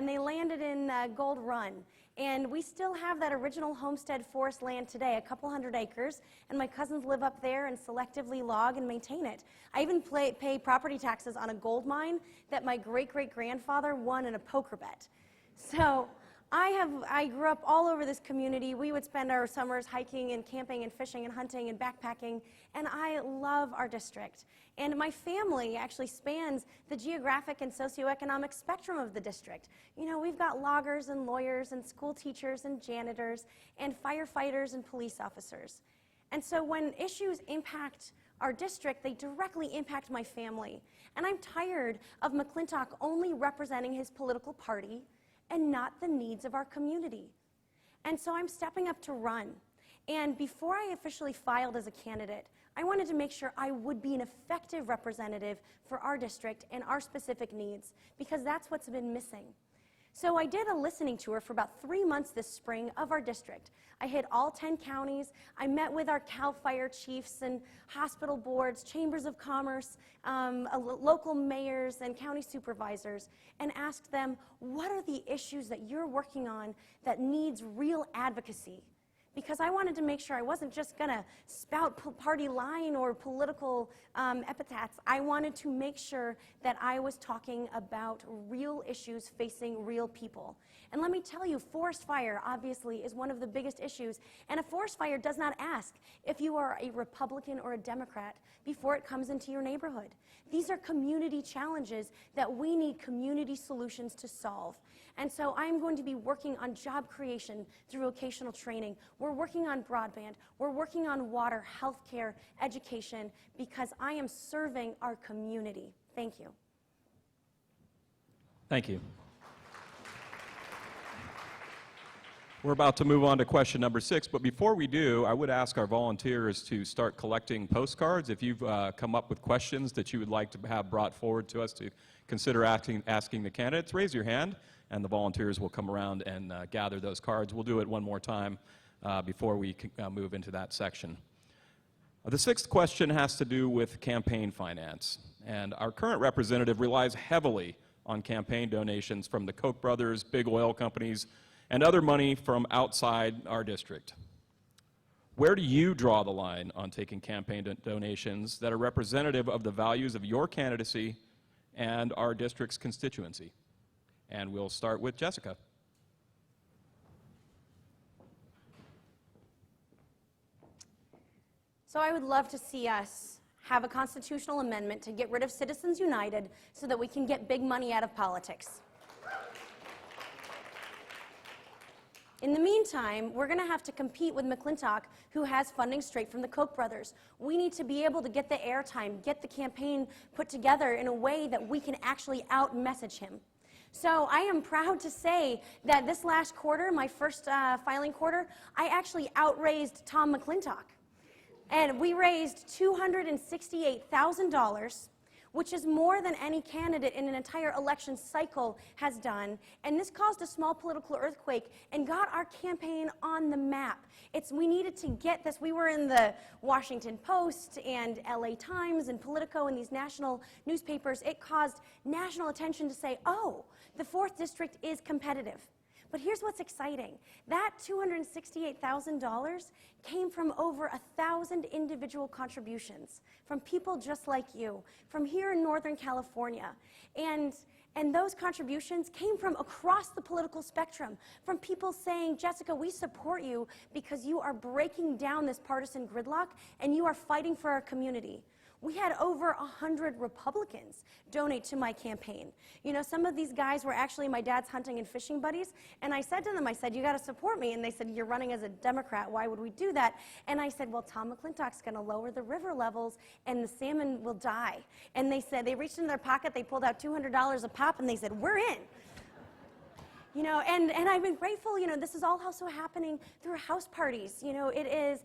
they landed in Gold Run. And we still have that original homestead forest land today, a couple hundred acres, and my cousins live up there and selectively log and maintain it. I even pay property taxes on a gold mine that my great-great-grandfather won in a poker bet. So I grew up all over this community. We would spend our summers hiking and camping and fishing and hunting and backpacking, and I love our district. And my family actually spans the geographic and socioeconomic spectrum of the district. You know, we've got loggers and lawyers and school teachers and janitors and firefighters and police officers. And so when issues impact our district, they directly impact my family. And I'm tired of McClintock only representing his political party and not the needs of our community. And so I'm stepping up to run. And before I officially filed as a candidate, I wanted to make sure I would be an effective representative for our district and our specific needs, because that's what's been missing. So I did a listening tour for about 3 months this spring of our district. I hit all 10 counties. I met with our CAL FIRE chiefs and hospital boards, chambers of commerce, local mayors and county supervisors, and asked them, what are the issues that you're working on that needs real advocacy? Because I wanted to make sure I wasn't just going to spout party line or political epithets. I wanted to make sure that I was talking about real issues facing real people. And let me tell you, forest fire obviously is one of the biggest issues. And a forest fire does not ask if you are a Republican or a Democrat before it comes into your neighborhood. These are community challenges that we need community solutions to solve. And so I'm going to be working on job creation through vocational training. We're working on broadband. We're working on water, healthcare, education, because I am serving our community. Thank you. Thank you. We're about to move on to question number 6, but before we do, I would ask our volunteers to start collecting postcards. If you've come up with questions that you would like to have brought forward to us to consider asking the candidates, raise your hand, and the volunteers will come around and gather those cards. We'll do it one more time before we move into that section. The 6th question has to do with campaign finance, and our current representative relies heavily on campaign donations from the Koch brothers, big oil companies, and other money from outside our district. Where do you draw the line on taking campaign donations that are representative of the values of your candidacy and our district's constituency? And we'll start with Jessica. So I would love to see us have a constitutional amendment to get rid of Citizens United so that we can get big money out of politics. In the meantime, we're going to have to compete with McClintock, who has funding straight from the Koch brothers. We need to be able to get the airtime, get the campaign put together in a way that we can actually out-message him. So I am proud to say that this last quarter, my first filing quarter, I actually outraised Tom McClintock. And we raised $268,000, which is more than any candidate in an entire election cycle has done. And this caused a small political earthquake and got our campaign on the map. We needed to get this. We were in the Washington Post and LA Times and Politico and these national newspapers. It caused national attention to say, oh, the 4th District is competitive. But here's what's exciting. That $268,000 came from over 1,000 individual contributions from people just like you, from here in Northern California. And those contributions came from across the political spectrum, from people saying, Jessica, we support you because you are breaking down this partisan gridlock and you are fighting for our community. We had over 100 Republicans donate to my campaign. You know, some of these guys were actually my dad's hunting and fishing buddies, and I said to them, I said, you got to support me. And they said, you're running as a Democrat, why would we do that? And I said, well, Tom McClintock's going to lower the river levels, and the salmon will die. And they said, they reached in their pocket, they pulled out $200 a pop, and they said, we're in. You know, and I've been grateful, you know, this is all also happening through house parties. You know, it is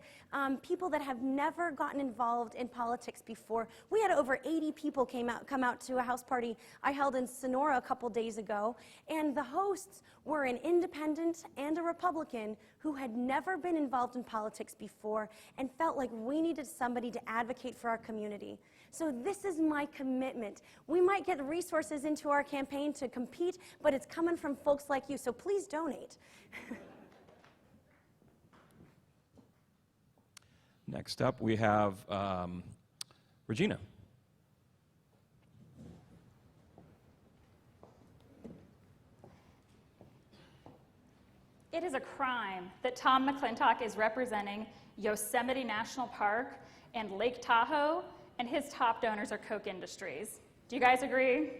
people that have never gotten involved in politics before. We had over 80 people come out to a house party I held in Sonora a couple days ago, and the hosts were an independent and a Republican who had never been involved in politics before and felt like we needed somebody to advocate for our community. So this is my commitment. We might get resources into our campaign to compete, but it's coming from folks like you, so please donate. Next up, we have Regina. It is a crime that Tom McClintock is representing Yosemite National Park and Lake Tahoe, and his top donors are Koch Industries. Do you guys agree?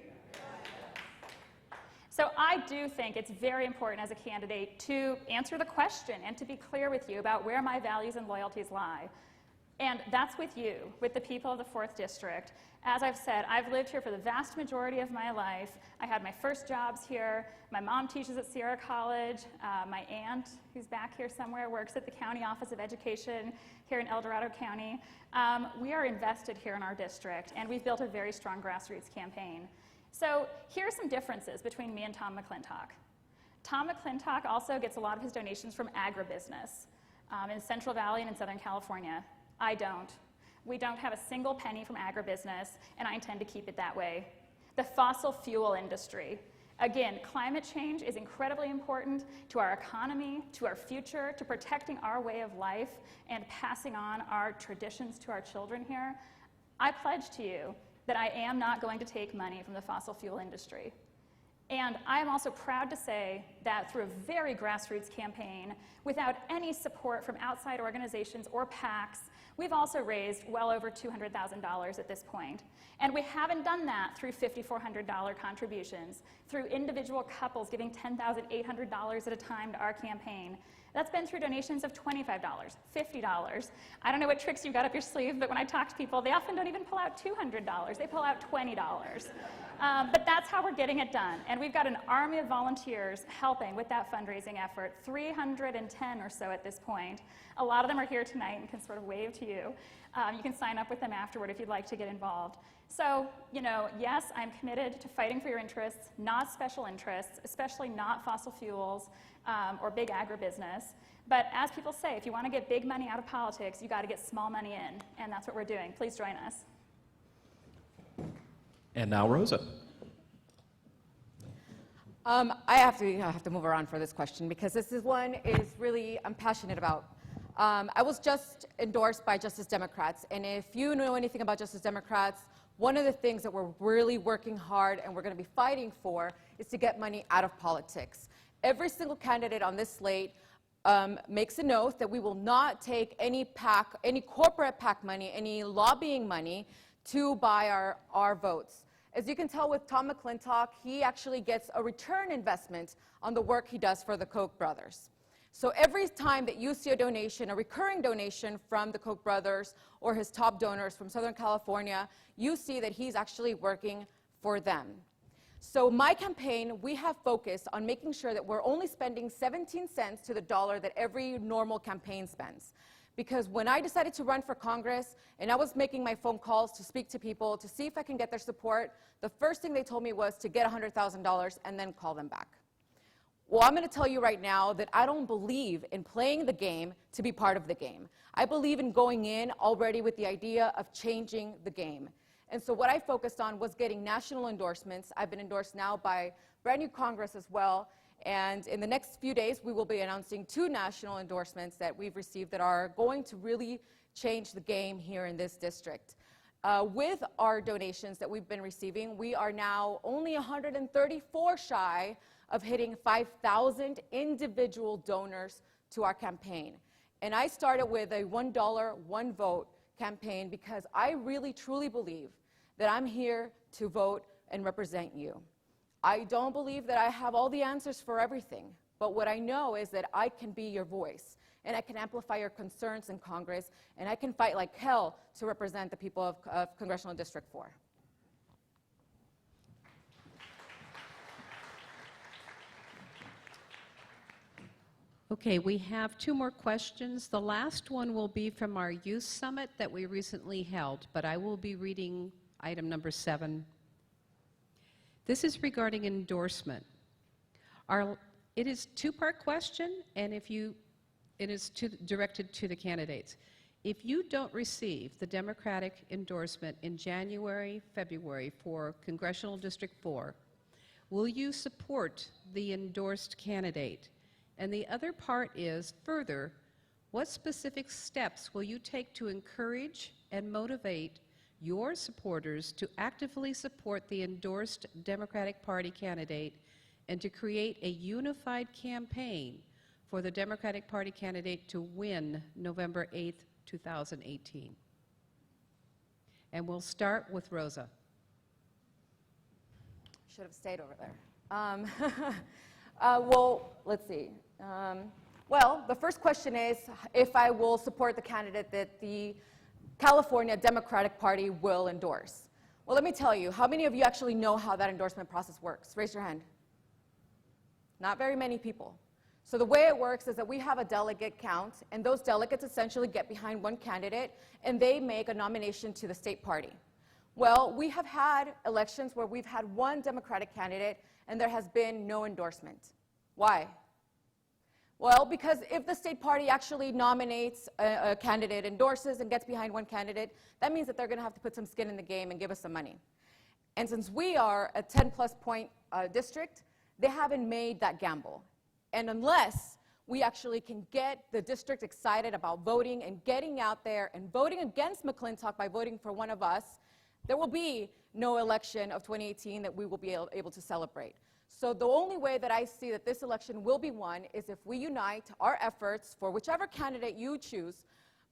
So I do think it's very important as a candidate to answer the question and to be clear with you about where my values and loyalties lie. And that's with you, with the people of the 4th District. As I've said, I've lived here for the vast majority of my life. I had my first jobs here. My mom teaches at Sierra College. My aunt, who's back here somewhere, works at the County Office of Education here in El Dorado County. We are invested here in our district, and we've built a very strong grassroots campaign. So here are some differences between me and Tom McClintock. Tom McClintock also gets a lot of his donations from agribusiness in Central Valley and in Southern California. I don't. We don't have a single penny from agribusiness, and I intend to keep it that way. The fossil fuel industry. Again, climate change is incredibly important to our economy, to our future, to protecting our way of life, and passing on our traditions to our children here. I pledge to you that I am not going to take money from the fossil fuel industry. And I am also proud to say that through a very grassroots campaign, without any support from outside organizations or PACs, we've also raised well over $200,000 at this point. And we haven't done that through $5,400 contributions, through individual couples giving $10,800 at a time to our campaign. That's been through donations of $25, $50. I don't know what tricks you've got up your sleeve, but when I talk to people, they often don't even pull out $200. They pull out $20. But that's how we're getting it done. And we've got an army of volunteers helping with that fundraising effort, 310 or so at this point. A lot of them are here tonight and can sort of wave to you. You can sign up with them afterward if you'd like to get involved. So, you know, yes, I'm committed to fighting for your interests, not special interests, especially not fossil fuels or big agribusiness. But as people say, if you want to get big money out of politics, you got to get small money in, and that's what we're doing. Please join us. And now Roza. I have to move around for this question because this is one really I'm passionate about. I was just endorsed by Justice Democrats, and if you know anything about Justice Democrats, one of the things that we're really working hard and we're going to be fighting for is to get money out of politics. Every single candidate on this slate makes an oath that we will not take any PAC, any corporate PAC money, any lobbying money to buy our votes. As you can tell with Tom McClintock, he actually gets a return investment on the work he does for the Koch brothers. So every time that you see a donation, a recurring donation from the Koch brothers or his top donors from Southern California, you see that he's actually working for them. So my campaign, we have focused on making sure that we're only spending 17 cents to the dollar that every normal campaign spends. Because when I decided to run for Congress and I was making my phone calls to speak to people to see if I can get their support, the first thing they told me was to get $100,000 and then call them back. Well, I'm going to tell you right now that I don't believe in playing the game to be part of the game. I believe in going in already with the idea of changing the game. And so what I focused on was getting national endorsements. I've been endorsed now by brand new Congress as well. And in the next few days, we will be announcing 2 national endorsements that we've received that are going to really change the game here in this district. With our donations that we've been receiving, we are now only 134 shy of hitting 5,000 individual donors to our campaign. And I started with a $1, 1 vote campaign because I really, truly believe that I'm here to vote and represent you. I don't believe that I have all the answers for everything, but what I know is that I can be your voice, and I can amplify your concerns in Congress, and I can fight like hell to represent the people of Congressional District 4. Okay, we have 2 more questions. The last one will be from our youth summit that we recently held, but I will be reading item number 7. This is regarding endorsement. It is a 2-part question, and it is directed to the candidates. If you don't receive the Democratic endorsement in January, February for Congressional District 4, will you support the endorsed candidate? And the other part is, further, what specific steps will you take to encourage and motivate your supporters to actively support the endorsed Democratic Party candidate and to create a unified campaign for the Democratic Party candidate to win November 8th, 2018? And we'll start with Roza. Should have stayed over there. Well, let's see. Well, the first question is if I will support the candidate that the California Democratic Party will endorse. Well, let me tell you, how many of you actually know how that endorsement process works? Raise your hand. Not very many people. So the way it works is that we have a delegate count, and those delegates essentially get behind one candidate, and they make a nomination to the state party. Well, we have had elections where we've had one Democratic candidate, and there has been no endorsement. Why? Well, because if the state party actually nominates a candidate, endorses, and gets behind one candidate, that means that they're going to have to put some skin in the game and give us some money. And since we are a 10-plus point district, they haven't made that gamble. And unless we actually can get the district excited about voting and getting out there and voting against McClintock by voting for one of us, there will be no election of 2018 that we will be able to celebrate. So the only way that I see that this election will be won is if we unite our efforts for whichever candidate you choose,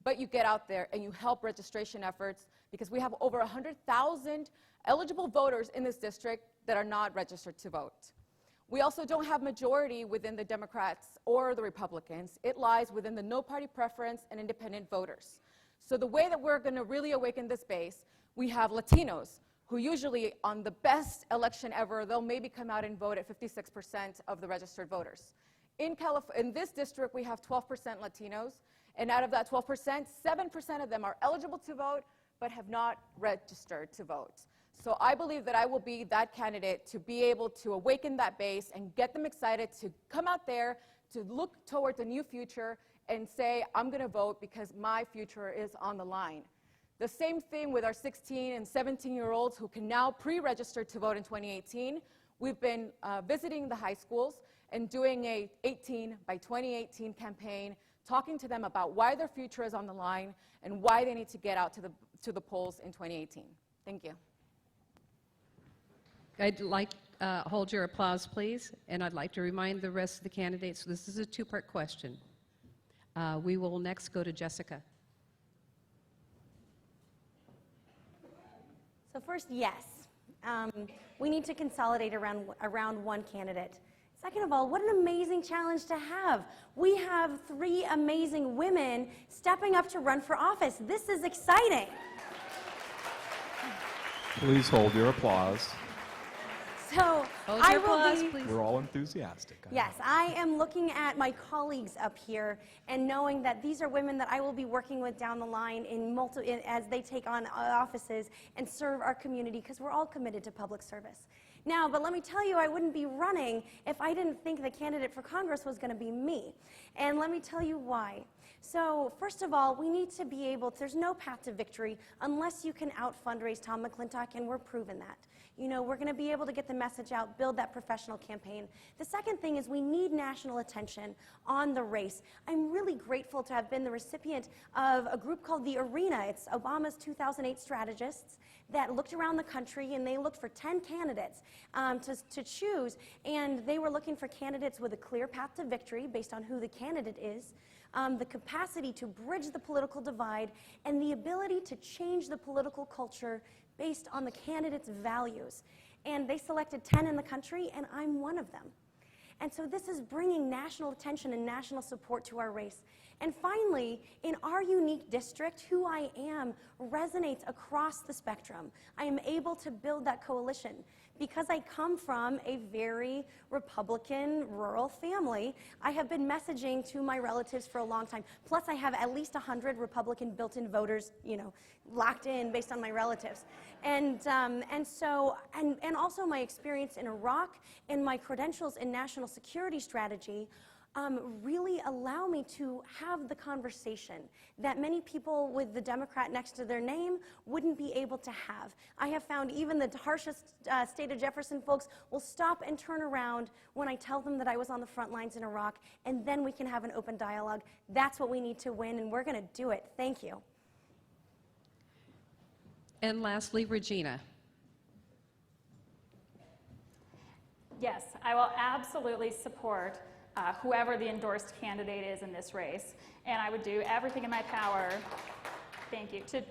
but you get out there and you help registration efforts, because we have over 100,000 eligible voters in this district that are not registered to vote. We also don't have majority within the Democrats or the Republicans. It lies within the no party preference and independent voters. So the way that we're going to really awaken this base, we have Latinos, who usually on the best election ever, they'll maybe come out and vote at 56% of the registered voters. In this district, we have 12% Latinos, and out of that 12%, 7% of them are eligible to vote, but have not registered to vote. So I believe that I will be that candidate to be able to awaken that base and get them excited to come out there, to look towards a new future and say, I'm going to vote because my future is on the line. The same thing with our 16 and 17-year-olds who can now pre-register to vote in 2018. We've been visiting the high schools and doing a 18 by 2018 campaign, talking to them about why their future is on the line and why they need to get out to the polls in 2018. Thank you. I'd like, hold your applause, please, and I'd like to remind the rest of the candidates, this is a 2-part question. We will next go to Jessica. So first, yes, we need to consolidate around one candidate. Second of all, what an amazing challenge to have. We have 3 amazing women stepping up to run for office. This is exciting. Please hold your applause. So Hold I your will applause, be. please. We're all enthusiastic. Yes, I am looking at my colleagues up here and knowing that these are women that I will be working with down the line as they take on offices and serve our community, because we're all committed to public service. Now, but let me tell you, I wouldn't be running if I didn't think the candidate for Congress was going to be me. And let me tell you why. So first of all, we need to be able, there's no path to victory unless you can out-fundraise Tom McClintock, and we're proving that. You know, we're going to be able to get the message out, build that professional campaign. The second thing is we need national attention on the race. I'm really grateful to have been the recipient of a group called The Arena. It's Obama's 2008 strategists. that looked around the country and they looked for 10 candidates to choose, and they were looking for candidates with a clear path to victory based on who the candidate is, the capacity to bridge the political divide, and the ability to change the political culture based on the candidate's values. And they selected 10 in the country, and I'm one of them. And so this is bringing national attention and national support to our race. And finally, in our unique district, who I am resonates across the spectrum. I am able to build that coalition. Because I come from a very Republican rural family, I have been messaging to my relatives for a long time. Plus, I have at least 100 Republican built-in voters, locked in based on my relatives. And also my experience in Iraq and my credentials in national security strategy really allow me to have the conversation that many people with the Democrat next to their name wouldn't be able to have. I have found even the harshest state of Jefferson folks will stop and turn around when I tell them that I was on the front lines in Iraq, and then we can have an open dialogue. That's what we need to win, and we're going to do it. Thank you. And lastly, Regina. Yes, I will absolutely support whoever the endorsed candidate is in this race, and I would do everything in my power, thank you, to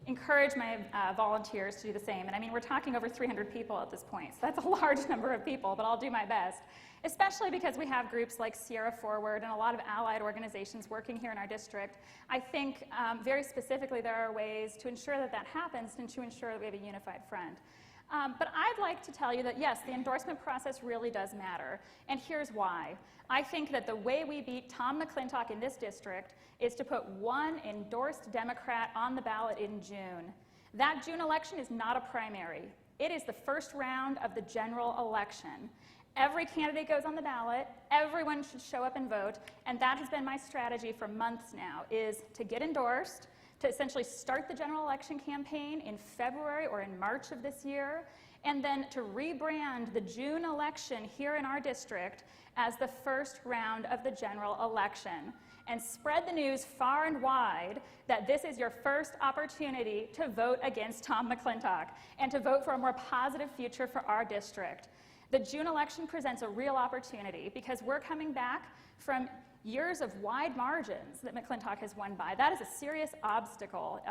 encourage my volunteers to do the same. And I mean, we're talking over 300 people at this point, so that's a large number of people, but I'll do my best, especially because we have groups like Sierra Forward and a lot of allied organizations working here in our district. I think very specifically there are ways to ensure that that happens and to ensure that we have a unified front. But I'd like to tell you that, yes, the endorsement process really does matter, and here's why. I think that the way we beat Tom McClintock in this district is to put one endorsed Democrat on the ballot in June. That June election is not a primary. It is the first round of the general election. Every candidate goes on the ballot, everyone should show up and vote, and that has been my strategy for months now, is to get endorsed, to essentially start the general election campaign in February or in March of this year, and then to rebrand the June election here in our district as the first round of the general election, and spread the news far and wide that this is your first opportunity to vote against Tom McClintock and to vote for a more positive future for our district. The June election presents a real opportunity because we're coming back from years of wide margins that McClintock has won by. That is a serious obstacle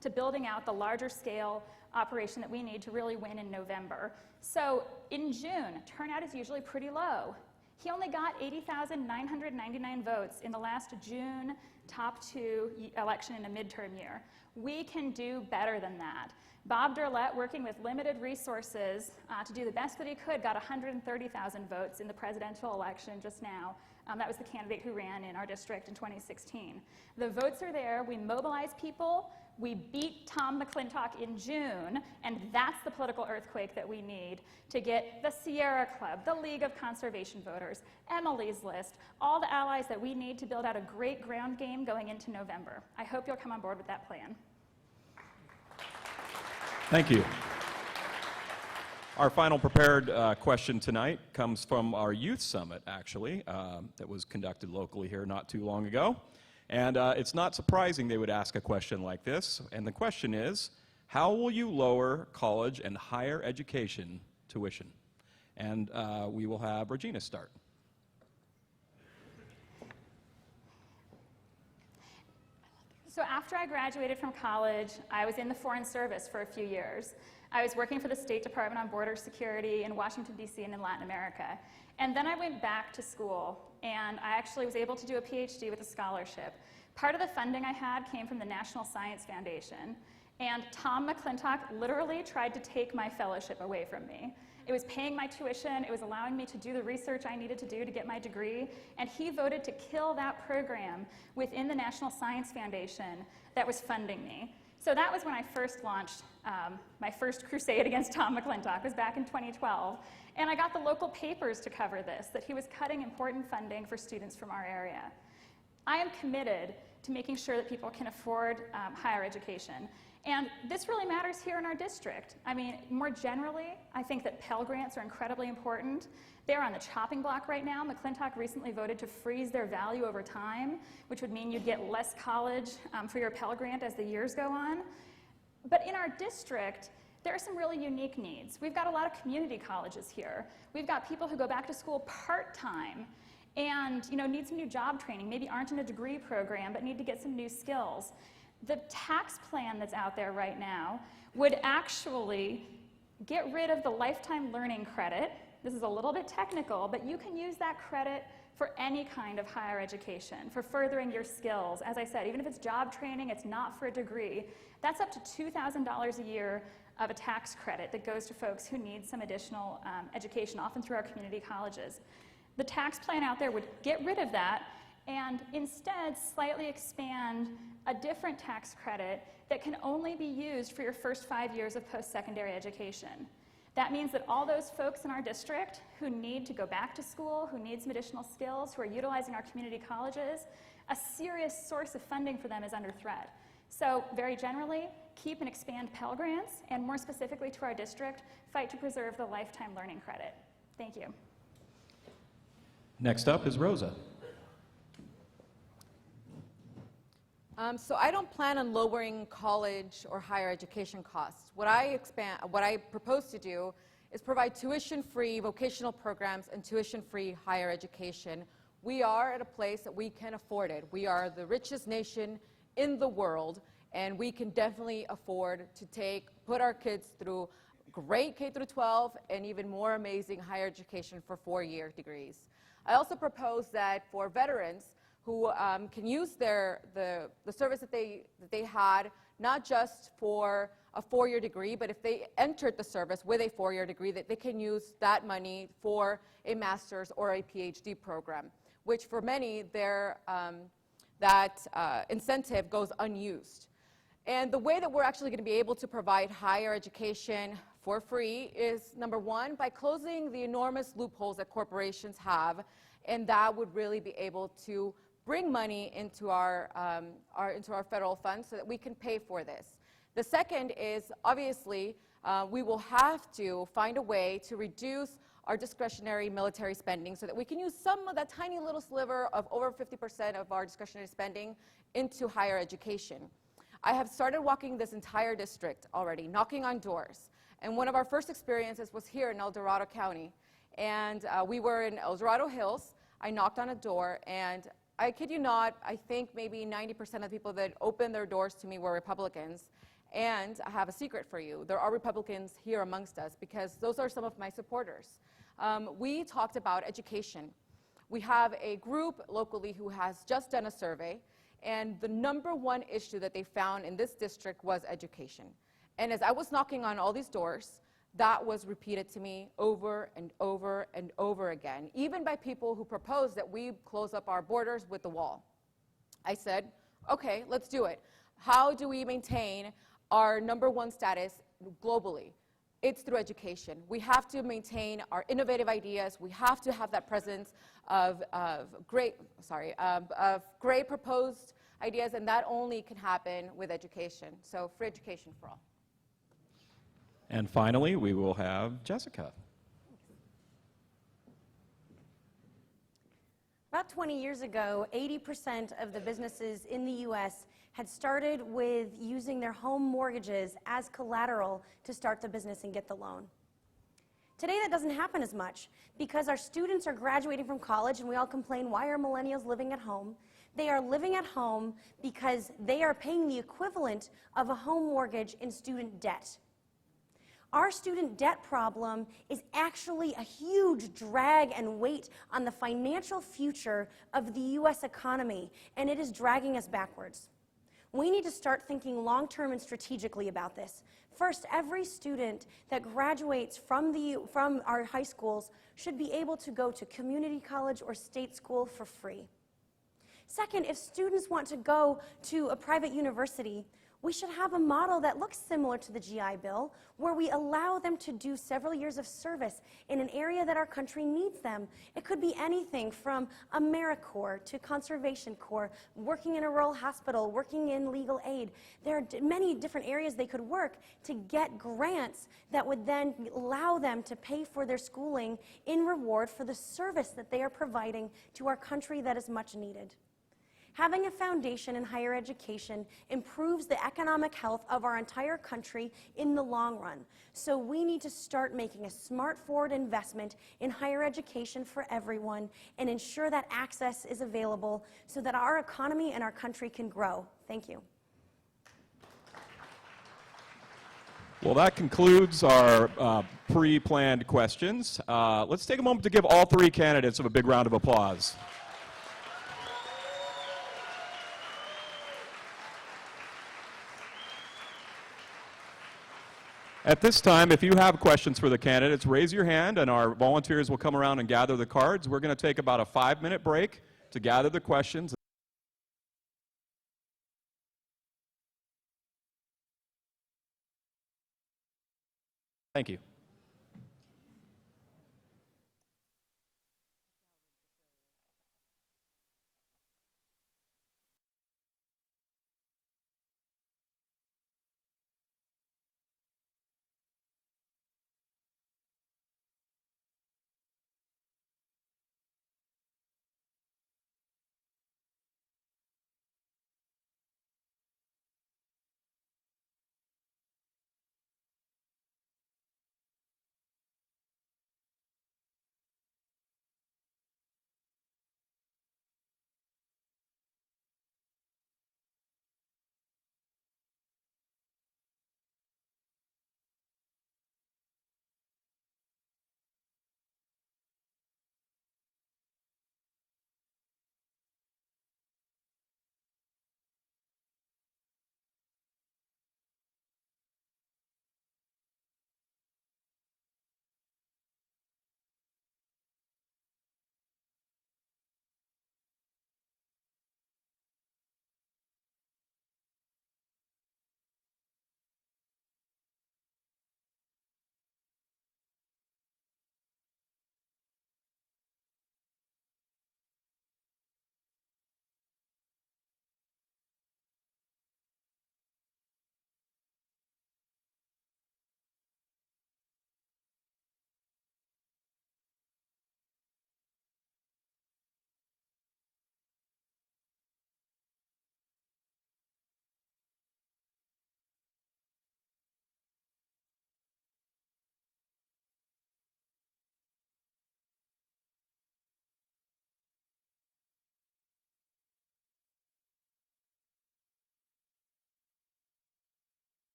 to building out the larger scale operation that we need to really win in November. So in June, turnout is usually pretty low. He only got 80,999 votes in the last June top two election in a midterm year. We can do better than that. Bob Derlett, working with limited resources to do the best that he could, got 130,000 votes in the presidential election just now. That was the candidate who ran in our district in 2016. The votes are there. We mobilize people. We beat Tom McClintock in June, and that's the political earthquake that we need to get the Sierra Club, the League of Conservation Voters, Emily's List, all the allies that we need to build out a great ground game going into November. I hope you'll come on board with that plan. Thank you. Our final prepared question tonight comes from our youth summit, actually, that was conducted locally here not too long ago. And it's not surprising they would ask a question like this. And the question is, how will you lower college and higher education tuition? And we will have Regina start. So after I graduated from college, I was in the Foreign Service for a few years. I was working for the State Department on border security in Washington, D.C. and in Latin America. And then I went back to school, and I actually was able to do a PhD with a scholarship. Part of the funding I had came from the National Science Foundation, and Tom McClintock literally tried to take my fellowship away from me. It was paying my tuition, it was allowing me to do the research I needed to do to get my degree, and he voted to kill that program within the National Science Foundation that was funding me. So that was when I first launched my first crusade against Tom McClintock, was back in 2012. And I got the local papers to cover this, that he was cutting important funding for students from our area. I am committed to making sure that people can afford higher education. And this really matters here in our district. I mean, more generally, I think that Pell Grants are incredibly important. They're on the chopping block right now. McClintock recently voted to freeze their value over time, which would mean you'd get less college for your Pell Grant as the years go on. But in our district, there are some really unique needs. We've got a lot of community colleges here. We've got people who go back to school part-time and need some new job training, maybe aren't in a degree program, but need to get some new skills. The tax plan that's out there right now would actually get rid of the lifetime learning credit. This is a little bit technical, but you can use that credit for any kind of higher education, for furthering your skills. As I said, even if it's job training, it's not for a degree, that's up to $2,000 a year of a tax credit that goes to folks who need some additional education, often through our community colleges. The tax plan out there would get rid of that and instead slightly expand a different tax credit that can only be used for your first 5 years of post-secondary education. That means that all those folks in our district who need to go back to school, who need some additional skills, who are utilizing our community colleges, a serious source of funding for them is under threat. So very generally, keep and expand Pell Grants, and more specifically to our district, fight to preserve the lifetime learning credit. Thank you. Next up is Roza. So I don't plan on lowering college or higher education costs. What I propose to do is provide tuition-free vocational programs and tuition-free higher education. We are at a place that we can afford it. We are the richest nation in the world, and we can definitely afford to put our kids through great K through 12 and even more amazing higher education for 4-year degrees. I also propose that for veterans who can use the service that they had, not just for a 4-year degree, but if they entered the service with a 4-year degree, that they can use that money for a master's or a PhD program, which for many, that incentive goes unused. And the way that we're actually going to be able to provide higher education for free is, number one, by closing the enormous loopholes that corporations have, and that would really be able to bring money into our federal funds so that we can pay for this. The second is, obviously, we will have to find a way to reduce our discretionary military spending so that we can use some of that tiny little sliver of over 50% of our discretionary spending into higher education. I have started walking this entire district already, knocking on doors. And one of our first experiences was here in El Dorado County. And we were in El Dorado Hills. I knocked on a door, and I kid you not, I think maybe 90% of the people that opened their doors to me were Republicans. And I have a secret for you. There are Republicans here amongst us because those are some of my supporters. We talked about education. We have a group locally who has just done a survey, and the #1 issue that they found in this district was education. And as I was knocking on all these doors, that was repeated to me over and over and over again, even by people who proposed that we close up our borders with the wall. I said, okay, let's do it. How do we maintain our #1 status globally? It's through education. We have to maintain our innovative ideas. We have to have that presence of great proposed ideas, and that only can happen with education. So free education for all. And finally, we will have Jessica. About 20 years ago, 80% of the businesses in the U.S. had started with using their home mortgages as collateral to start the business and get the loan. Today, that doesn't happen as much because our students are graduating from college, and we all complain, why are millennials living at home? They are living at home because they are paying the equivalent of a home mortgage in student debt. Our student debt problem is actually a huge drag and weight on the financial future of the U.S. economy, and it is dragging us backwards. We need to start thinking long-term and strategically about this. First, every student that graduates from our high schools should be able to go to community college or state school for free. Second, if students want to go to a private university, we should have a model that looks similar to the GI Bill, where we allow them to do several years of service in an area that our country needs them. It could be anything from AmeriCorps to Conservation Corps, working in a rural hospital, working in legal aid. There are many different areas they could work to get grants that would then allow them to pay for their schooling in reward for the service that they are providing to our country that is much needed. Having a foundation in higher education improves the economic health of our entire country in the long run. So we need to start making a smart forward investment in higher education for everyone and ensure that access is available so that our economy and our country can grow. Thank you. Well, that concludes our pre-planned questions. Let's take a moment to give all three candidates a big round of applause. At this time, if you have questions for the candidates, raise your hand and our volunteers will come around and gather the cards. We're going to take about a 5-minute break to gather the questions. Thank you.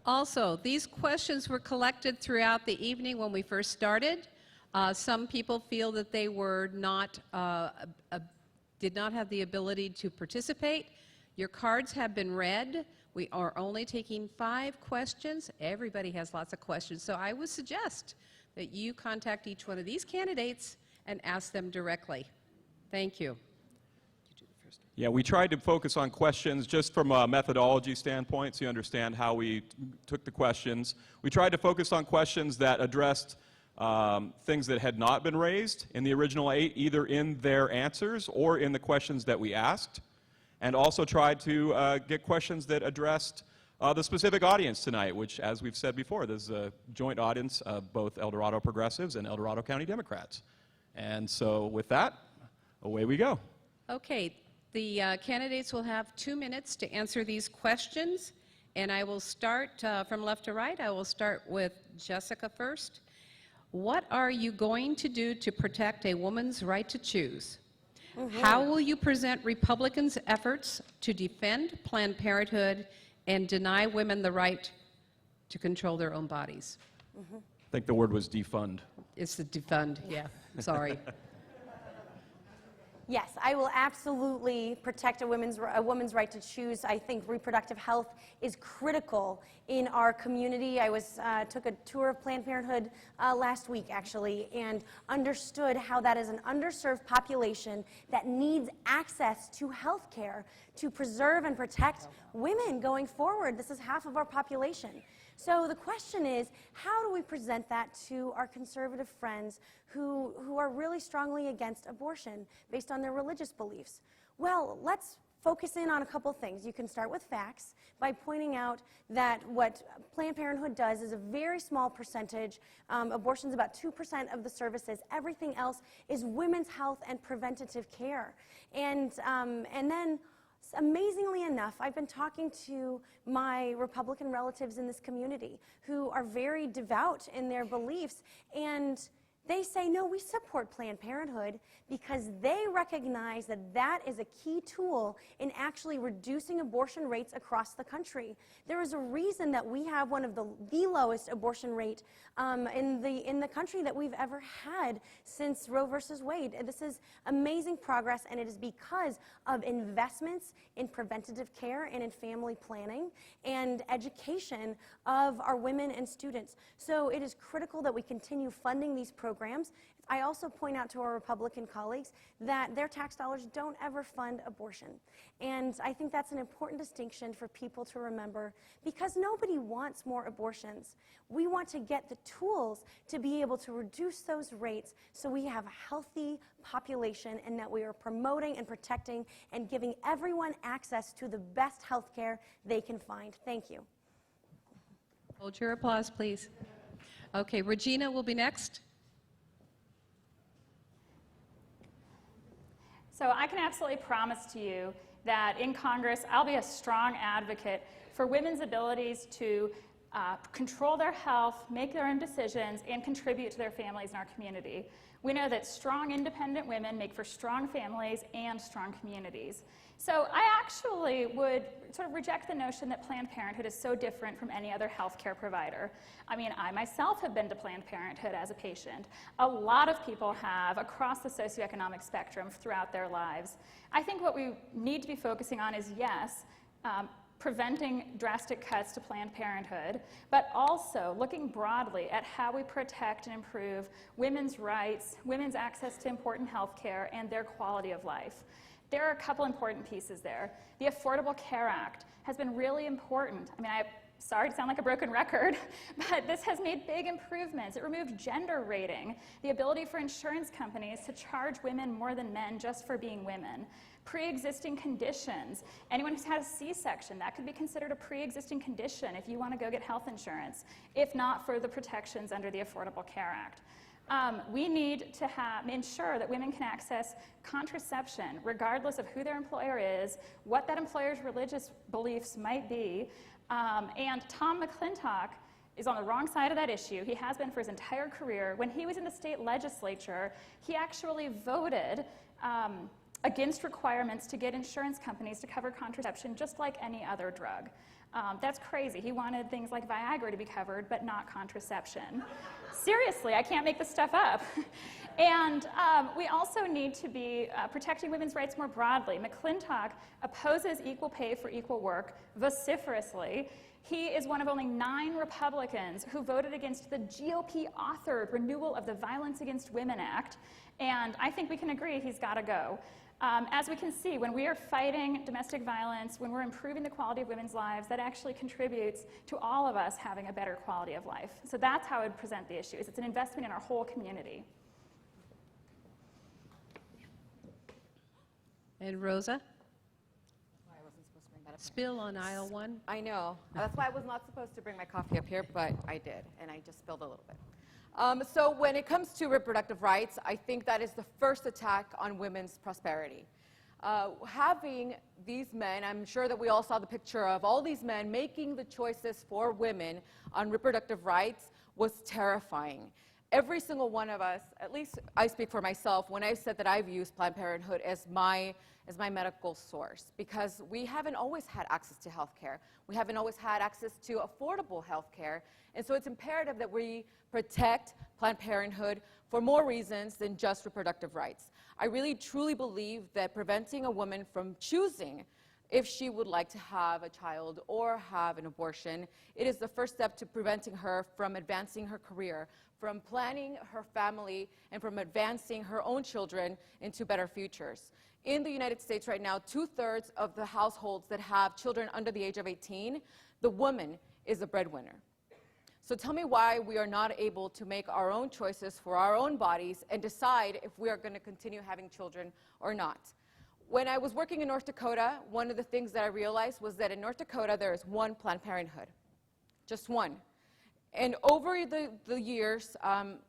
Also, these questions were collected throughout the evening when we first started. Some people feel that they were not, did not have the ability to participate. Your cards have been read. We are only taking 5 questions. Everybody has lots of questions, so I would suggest that you contact each one of these candidates and ask them directly. Thank you. Yeah, we tried to focus on questions just from a methodology standpoint, so you understand how we took the questions. We tried to focus on questions that addressed things that had not been raised in the original 8, either in their answers or in the questions that we asked, and also tried to get questions that addressed the specific audience tonight, which, as we've said before, there's a joint audience of both El Dorado Progressives and El Dorado County Democrats. And so with that, away we go. Okay, the candidates will have 2 minutes to answer these questions, and I will start from left to right. I will start with Jessica first. What are you going to do to protect a woman's right to choose? How will you present Republicans' efforts to defend Planned Parenthood and deny women the right to control their own bodies? I think the word was defund. It's the defund, yeah, sorry. Yes, I will absolutely protect a woman's right to choose. I think reproductive health is critical in our community. I took a tour of Planned Parenthood last week, actually, and understood how that is an underserved population that needs access to health care to preserve and protect women going forward. This is half of our population. So the question is, how do we present that to our conservative friends who are really strongly against abortion based on their religious beliefs? Well, let's focus in on a couple things. You can start with facts by pointing out that what Planned Parenthood does is a very small percentage. Abortion is about 2% of the services. Everything else is women's health and preventative care. And then, amazingly enough, I've been talking to my Republican relatives in this community who are very devout in their beliefs, and they say, no, we support Planned Parenthood because they recognize that that is a key tool in actually reducing abortion rates across the country. There is a reason that we have one of the lowest abortion rate in the country that we've ever had since Roe versus Wade. This is amazing progress, and it is because of investments in preventative care and in family planning and education of our women and students. So it is critical that we continue funding these programs. I also point out to our Republican colleagues that their tax dollars don't ever fund abortion. And I think that's an important distinction for people to remember, because nobody wants more abortions. We want to get the tools to be able to reduce those rates so we have a healthy population and that we are promoting and protecting and giving everyone access to the best health care they can find. Thank you. Hold your applause, please. Okay, Regina will be next. So I can absolutely promise to you that in Congress, I'll be a strong advocate for women's abilities to control their health, make their own decisions, and contribute to their families and our community. We know that strong, independent women make for strong families and strong communities. So I actually would sort of reject the notion that Planned Parenthood is so different from any other healthcare provider. I mean, I myself have been to Planned Parenthood as a patient. A lot of people have across the socioeconomic spectrum throughout their lives. I think what we need to be focusing on is, yes, preventing drastic cuts to Planned Parenthood, but also looking broadly at how we protect and improve women's rights, women's access to important health care, and their quality of life. There are a couple important pieces there. The Affordable Care Act has been really important. I mean, sorry to sound like a broken record, but this has made big improvements. It removed gender rating, the ability for insurance companies to charge women more than men just for being women. Pre-existing conditions. Anyone who's had a C-section, that could be considered a pre-existing condition if you want to go get health insurance, if not for the protections under the Affordable Care Act. We need to ensure that women can access contraception regardless of who their employer is, what that employer's religious beliefs might be. And Tom McClintock is on the wrong side of that issue. He has been for his entire career. When he was in the state legislature, he actually voted against requirements to get insurance companies to cover contraception just like any other drug. That's crazy. He wanted things like Viagra to be covered, but not contraception. Seriously, I can't make this stuff up. And we also need to be protecting women's rights more broadly. McClintock opposes equal pay for equal work vociferously. He is one of only 9 Republicans who voted against the GOP-authored Renewal of the Violence Against Women Act, and I think we can agree he's got to go. As we can see, when we are fighting domestic violence, when we're improving the quality of women's lives, that actually contributes to all of us having a better quality of life. So that's how I would present the issue. It's an investment in our whole community. And Rosa? I wasn't supposed to bring that up. Spill on aisle 1. I know. That's why I was not supposed to bring my coffee up here, but I did, and I just spilled a little bit. So when it comes to reproductive rights, I think that is the first attack on women's prosperity. Having these men, I'm sure that we all saw the picture of all these men making the choices for women on reproductive rights, was terrifying. Every single one of us, at least I speak for myself, when I've said that I've used Planned Parenthood as my medical source, because we haven't always had access to health care. We haven't always had access to affordable health care. And so it's imperative that we protect Planned Parenthood for more reasons than just reproductive rights. I really truly believe that preventing a woman from choosing if she would like to have a child or have an abortion, it is the first step to preventing her from advancing her career, from planning her family, and from advancing her own children into better futures. In the United States right now, 2/3 of the households that have children under the age of 18, the woman is a breadwinner. So tell me why we are not able to make our own choices for our own bodies and decide if we are going to continue having children or not. When I was working in North Dakota, one of the things that I realized was that in North Dakota there is one Planned Parenthood, just one. And over the years,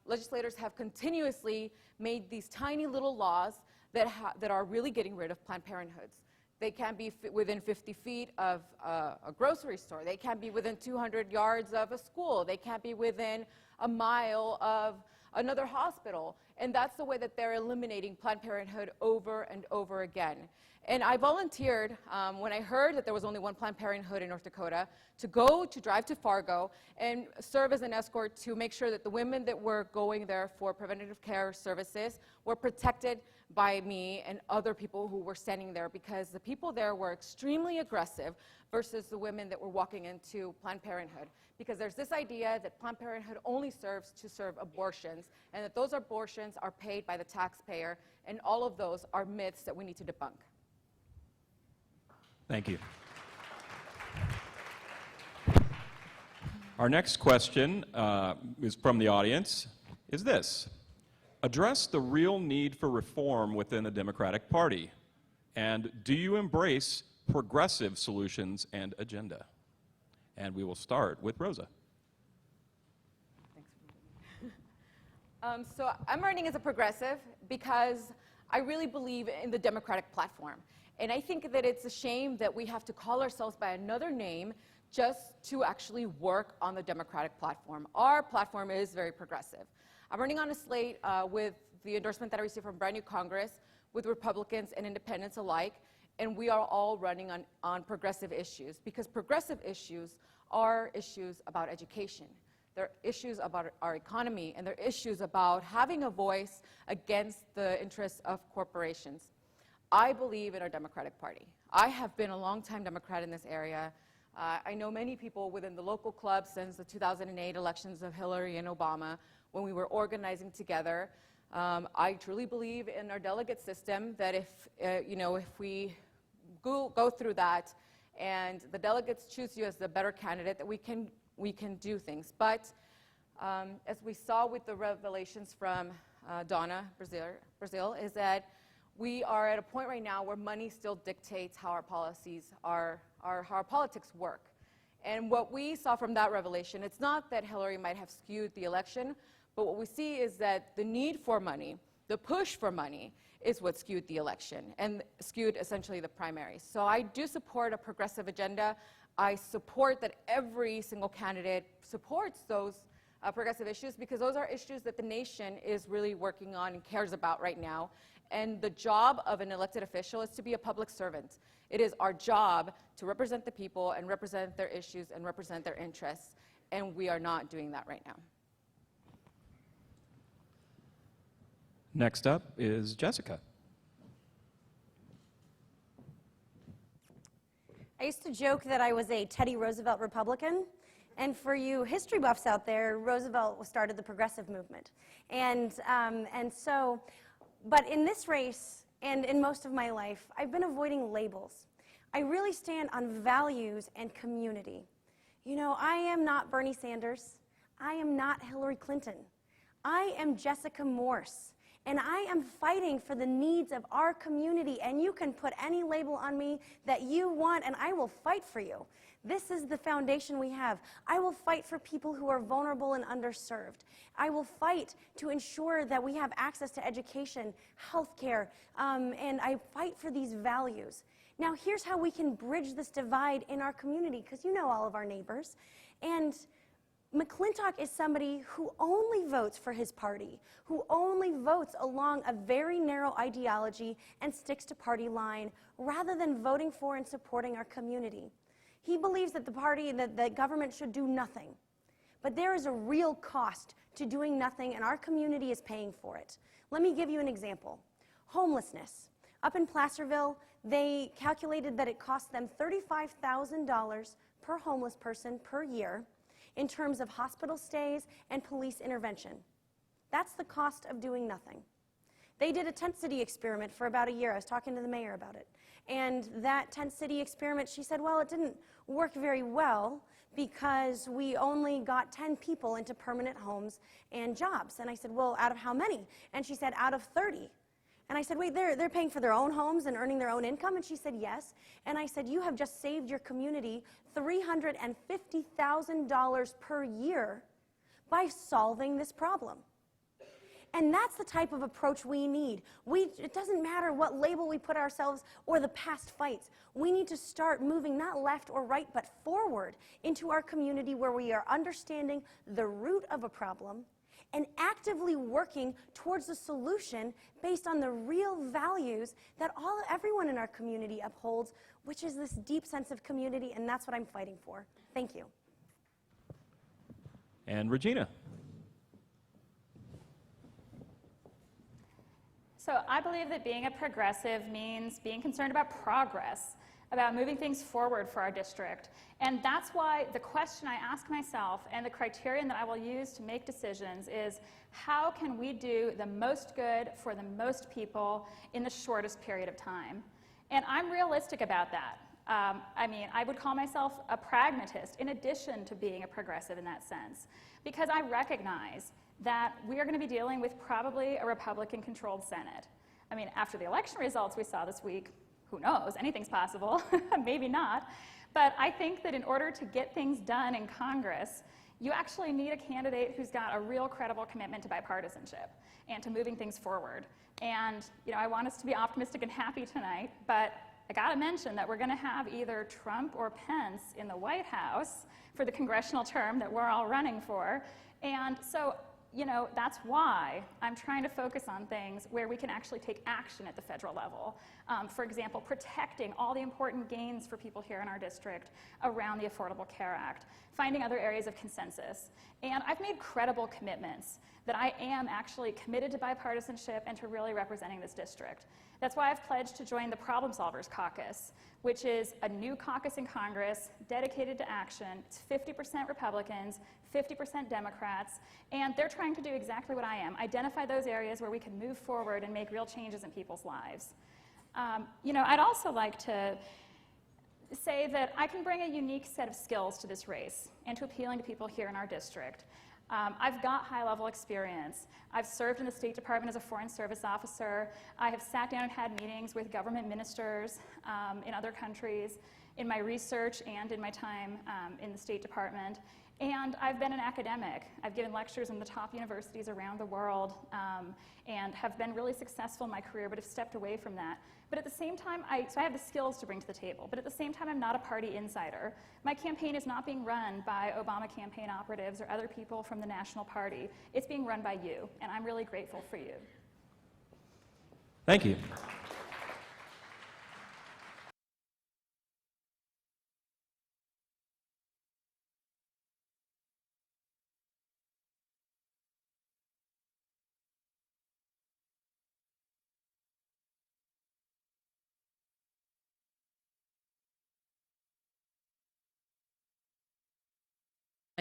legislators have continuously made these tiny little laws that are really getting rid of Planned Parenthoods. They can't be within 50 feet of a grocery store. They can't be within 200 yards of a school. They can't be within a mile of another hospital. And that's the way that they're eliminating Planned Parenthood over and over again. And I volunteered when I heard that there was only one Planned Parenthood in North Dakota to drive to Fargo and serve as an escort to make sure that the women that were going there for preventative care services were protected by me and other people who were standing there, because the people there were extremely aggressive versus the women that were walking into Planned Parenthood. Because there's this idea that Planned Parenthood only serves to serve abortions, and that those abortions are paid by the taxpayer, and all of those are myths that we need to debunk. Thank you. Our next question is from the audience, is this: address the real need for reform within the Democratic Party, and do you embrace progressive solutions and agenda? And we will start with Roza. So I'm running as a progressive because I really believe in the Democratic platform. And I think that it's a shame that we have to call ourselves by another name just to actually work on the Democratic platform. Our platform is very progressive. I'm running on a slate with the endorsement that I received from Brand New Congress, with Republicans and independents alike, and we are all running on progressive issues, because progressive issues are issues about education. They're issues about our economy, and they're issues about having a voice against the interests of corporations. I believe in our Democratic Party. I have been a long-time Democrat in this area. I know many people within the local club since the 2008 elections of Hillary and Obama, when we were organizing together. I truly believe in our delegate system, that if we go through that and the delegates choose you as the better candidate, that we can do things. But as we saw with the revelations from Donna Brazil, is that we are at a point right now where money still dictates how our policies are, how our politics work. And what we saw from that revelation, it's not that Hillary might have skewed the election, but what we see is that the need for money, the push for money, is what skewed the election and skewed essentially the primaries. So I do support a progressive agenda. I support that every single candidate supports those progressive issues, because those are issues that the nation is really working on and cares about right now. And the job of an elected official is to be a public servant. It is our job to represent the people and represent their issues and represent their interests, and we are not doing that right now. Next up is Jessica. I used to joke that I was a Teddy Roosevelt Republican. And for you history buffs out there, Roosevelt started the progressive movement. But in this race and in most of my life, I've been avoiding labels. I really stand on values and community. You know, I am not Bernie Sanders. I am not Hillary Clinton. I am Jessica Morse. And I am fighting for the needs of our community, and you can put any label on me that you want, and I will fight for you. This is the foundation we have. I will fight for people who are vulnerable and underserved. I will fight to ensure that we have access to education, healthcare, and I fight for these values. Now, here's how we can bridge this divide in our community, because you know all of our neighbors. And McClintock is somebody who only votes for his party, who only votes along a very narrow ideology and sticks to party line, rather than voting for and supporting our community. He believes that the government should do nothing. But there is a real cost to doing nothing, and our community is paying for it. Let me give you an example. Homelessness. Up in Placerville, they calculated that it cost them $35,000 per homeless person per year in terms of hospital stays and police intervention. That's the cost of doing nothing. They did a tent city experiment for about a year. I was talking to the mayor about it. And that tent city experiment, she said, well, it didn't work very well because we only got 10 people into permanent homes and jobs. And I said, well, out of how many? And she said, out of 30. And I said, wait, they're paying for their own homes and earning their own income? And she said, yes. And I said, you have just saved your community $350,000 per year by solving this problem. And that's the type of approach we need. It doesn't matter what label we put ourselves or the past fights. We need to start moving not left or right, but forward into our community where we are understanding the root of a problem and actively working towards a solution based on the real values that everyone in our community upholds, which is this deep sense of community, and that's what I'm fighting for. Thank you. And Regina. So I believe that being a progressive means being concerned about progress, about moving things forward for our district. And that's why the question I ask myself and the criterion that I will use to make decisions is, how can we do the most good for the most people in the shortest period of time? And I'm realistic about that. I would call myself a pragmatist in addition to being a progressive in that sense, because I recognize that we are going to be dealing with probably a Republican-controlled Senate. After the election results we saw this week, who knows, anything's possible, maybe not. But I think that in order to get things done in Congress, you actually need a candidate who's got a real credible commitment to bipartisanship and to moving things forward. And I want us to be optimistic and happy tonight, but I gotta mention that we're gonna have either Trump or Pence in the White House for the congressional term that we're all running for. And so, that's why I'm trying to focus on things where we can actually take action at the federal level. For example, protecting all the important gains for people here in our district around the Affordable Care Act, finding other areas of consensus. And I've made credible commitments that I am actually committed to bipartisanship and to really representing this district. That's why I've pledged to join the Problem Solvers Caucus, which is a new caucus in Congress dedicated to action. It's 50% Republicans, 50% Democrats, and they're trying to do exactly what I am, identify those areas where we can move forward and make real changes in people's lives. I'd also like to say that I can bring a unique set of skills to this race and to appealing to people here in our district. I've got high-level experience. I've served in the State Department as a Foreign Service officer. I have sat down and had meetings with government ministers in other countries in my research and in my time in the State Department. And I've been an academic. I've given lectures in the top universities around the world and have been really successful in my career, but have stepped away from that. But at the same time, so I have the skills to bring to the table, but at the same time, I'm not a party insider. My campaign is not being run by Obama campaign operatives or other people from the National Party. It's being run by you, and I'm really grateful for you. Thank you.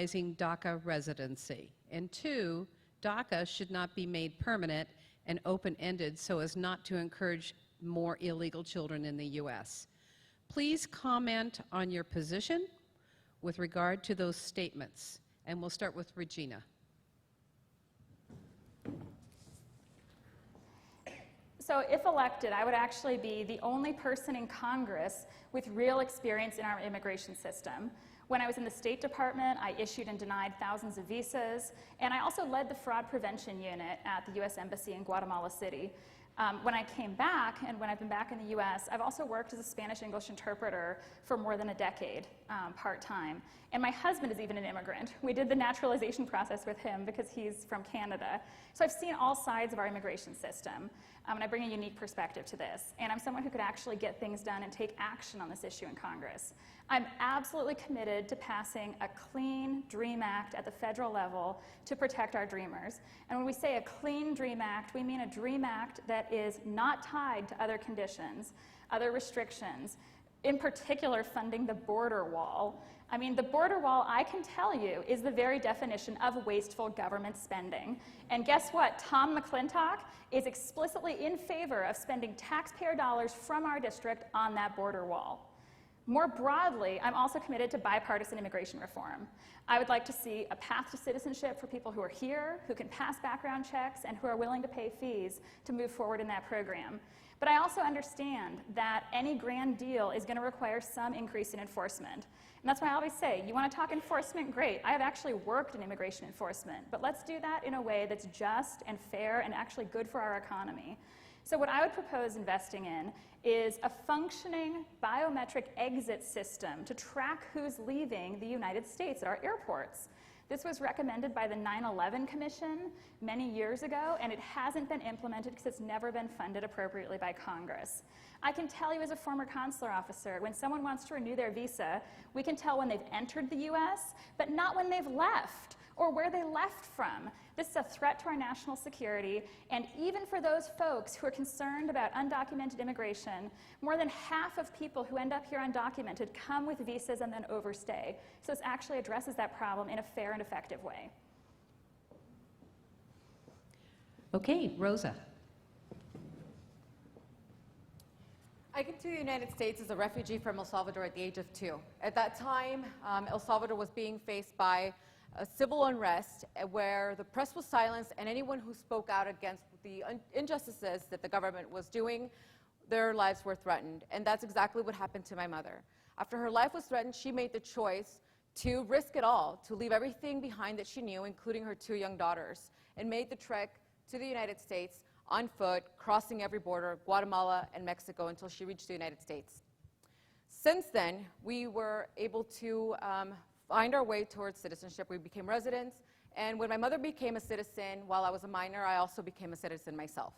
DACA residency. And 2, DACA should not be made permanent and open-ended so as not to encourage more illegal children in the U.S. Please comment on your position with regard to those statements. And we'll start with Regina. So if elected, I would actually be the only person in Congress with real experience in our immigration system. When I was in the State Department, I issued and denied thousands of visas, and I also led the fraud prevention unit at the U.S. Embassy in Guatemala City. When I came back, and when I've been back in the U.S., I've also worked as a Spanish-English interpreter for more than a decade, part-time. And my husband is even an immigrant. We did the naturalization process with him because he's from Canada. So I've seen all sides of our immigration system, and I bring a unique perspective to this. And I'm someone who could actually get things done and take action on this issue in Congress. I'm absolutely committed to passing a clean DREAM Act at the federal level to protect our dreamers. And when we say a clean DREAM Act, we mean a DREAM Act that is not tied to other conditions, other restrictions, in particular funding the border wall. I mean, the border wall, I can tell you, is the very definition of wasteful government spending. And guess what? Tom McClintock is explicitly in favor of spending taxpayer dollars from our district on that border wall. More broadly, I'm also committed to bipartisan immigration reform. I would like to see a path to citizenship for people who are here, who can pass background checks, and who are willing to pay fees to move forward in that program. But I also understand that any grand deal is going to require some increase in enforcement. And that's why I always say, you want to talk enforcement? Great. I have actually worked in immigration enforcement, but let's do that in a way that's just and fair and actually good for our economy. So what I would propose investing in is a functioning biometric exit system to track who's leaving the United States at our airports. This was recommended by the 9/11 Commission many years ago, and it hasn't been implemented because it's never been funded appropriately by Congress. I can tell you as a former consular officer, when someone wants to renew their visa, we can tell when they've entered the US, but not when they've left or where they left from. This is a threat to our national security, and even for those folks who are concerned about undocumented immigration, more than half of people who end up here undocumented come with visas and then overstay. So this actually addresses that problem in a fair and effective way. Okay, Roza. I came to the United States as a refugee from El Salvador at the age of 2. At that time, El Salvador was being faced by a civil unrest where the press was silenced, and anyone who spoke out against the injustices that the government was doing, their lives were threatened. And that's exactly what happened to my mother. After her life was threatened, she made the choice to risk it all, to leave everything behind that she knew, including her 2 young daughters, and made the trek to the United States on foot, crossing every border, Guatemala and Mexico, until she reached the United States. Since then, we were able to find our way towards citizenship. We became residents, and when my mother became a citizen while I was a minor, I also became a citizen myself.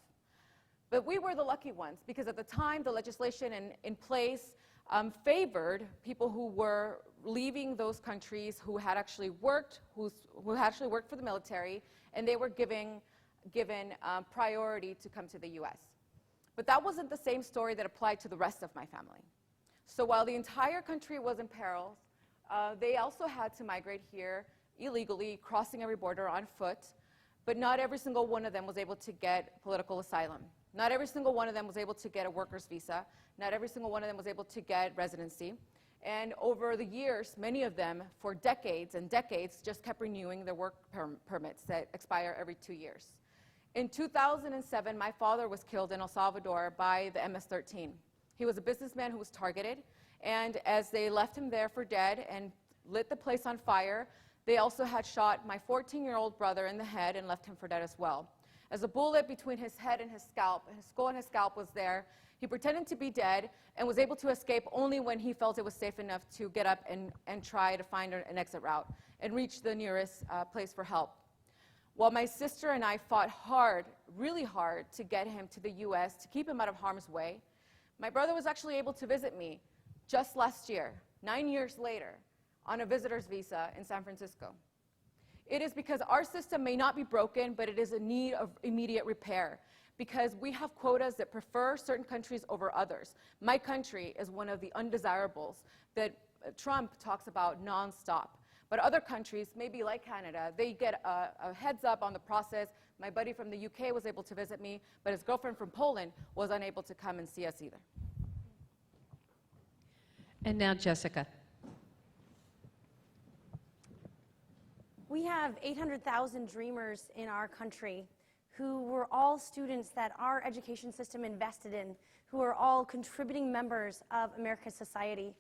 But we were the lucky ones, because at the time, the legislation in place favored people who were leaving those countries who had actually worked, who had actually worked for the military, and they were given priority to come to the U.S. But that wasn't the same story that applied to the rest of my family. So while the entire country was in peril, they also had to migrate here illegally, crossing every border on foot, but not every single one of them was able to get political asylum. Not every single one of them was able to get a worker's visa. Not every single one of them was able to get residency. And over the years, many of them, for decades and decades, just kept renewing their work permits that expire every 2 years. In 2007, my father was killed in El Salvador by the MS-13. He was a businessman who was targeted, and as they left him there for dead and lit the place on fire, they also had shot my 14-year-old brother in the head and left him for dead as well. As a bullet between his head and his scalp, his skull and his scalp was there, he pretended to be dead and was able to escape only when he felt it was safe enough to get up and try to find an exit route and reach the nearest place for help. While my sister and I fought hard, really hard, to get him to the U.S., to keep him out of harm's way, my brother was actually able to visit me just last year, 9 years later, on a visitor's visa in San Francisco. It is because our system may not be broken, but it is in need of immediate repair, because we have quotas that prefer certain countries over others. My country is one of the undesirables that Trump talks about nonstop. But other countries, maybe like Canada, they get a heads up on the process. My buddy from the UK was able to visit me, but his girlfriend from Poland was unable to come and see us either. And now Jessica. We have 800,000 dreamers in our country who were all students that our education system invested in, who are all contributing members of America's society.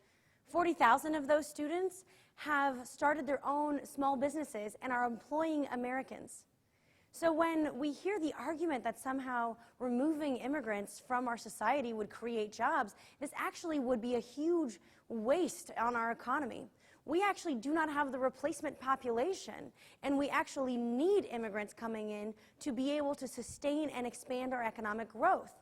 40,000 of those students have started their own small businesses and are employing Americans. So when we hear the argument that somehow removing immigrants from our society would create jobs, this actually would be a huge waste on our economy. We actually do not have the replacement population, and we actually need immigrants coming in to be able to sustain and expand our economic growth.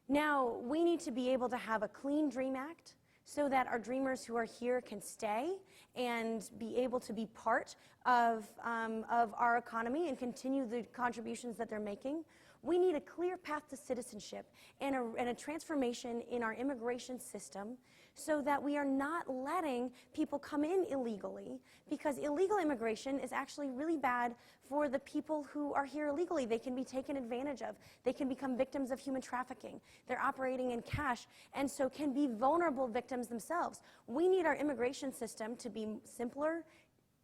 Now, we need to be able to have a Clean Dream Act so that our dreamers who are here can stay and be able to be part of our economy and continue the contributions that they're making. We need a clear path to citizenship and a transformation in our immigration system so that we are not letting people come in illegally, because illegal immigration is actually really bad for the people who are here illegally. They can be taken advantage of. They can become victims of human trafficking. They're operating in cash and so can be vulnerable victims themselves. We need our immigration system to be simpler,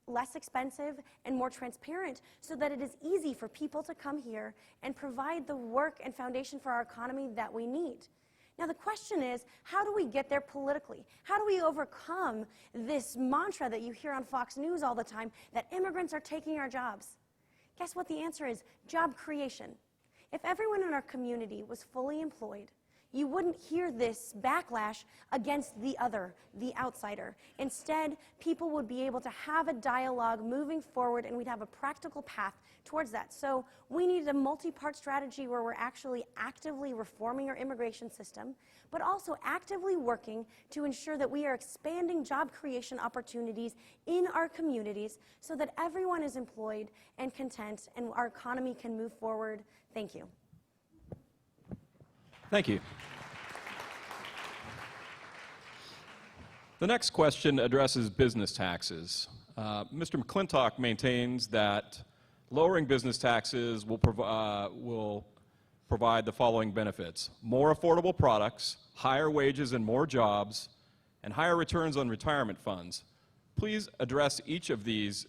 less expensive, and more transparent so that it is easy for people to come here and provide the work and foundation for our economy that we need. Now the question is, how do we get there politically? How do we overcome this mantra that you hear on Fox News all the time, that immigrants are taking our jobs? Guess what the answer is? Job creation. If everyone in our community was fully employed, you wouldn't hear this backlash against the other, the outsider. Instead, people would be able to have a dialogue moving forward, and we'd have a practical path towards that. So we need a multi-part strategy where we're actually actively reforming our immigration system, but also actively working to ensure that we are expanding job creation opportunities in our communities so that everyone is employed and content and our economy can move forward. Thank you. Thank you. The next question addresses business taxes. Mr. McClintock maintains that lowering business taxes will provide the following benefits: more affordable products, higher wages and more jobs, and higher returns on retirement funds. Please address each of these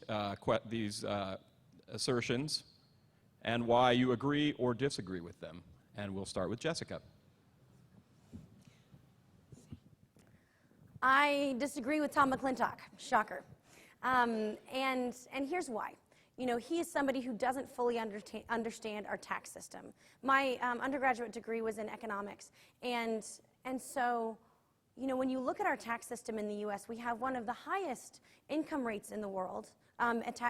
assertions and why you agree or disagree with them. And we'll start with Jessica. I disagree with Tom McClintock. Shocker. And here's why. You know, he is somebody who doesn't fully understand our tax system. My undergraduate degree was in economics. And so, you know, when you look at our tax system in the U.S., we have one of the highest income rates in the world,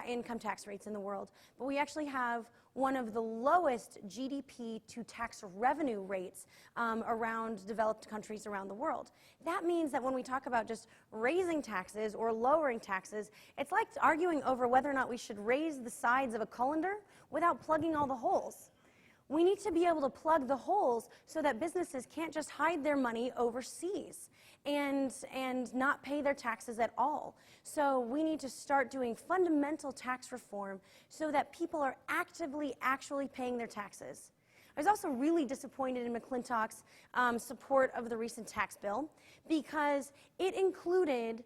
income tax rates in the world. But we actually have one of the lowest GDP to tax revenue rates around developed countries around the world. That means that when we talk about just raising taxes or lowering taxes, it's like arguing over whether or not we should raise the sides of a colander without plugging all the holes. We need to be able to plug the holes so that businesses can't just hide their money overseas and not pay their taxes at all. So we need to start doing fundamental tax reform so that people are actively actually paying their taxes. I was also really disappointed in McClintock's support of the recent tax bill because it included,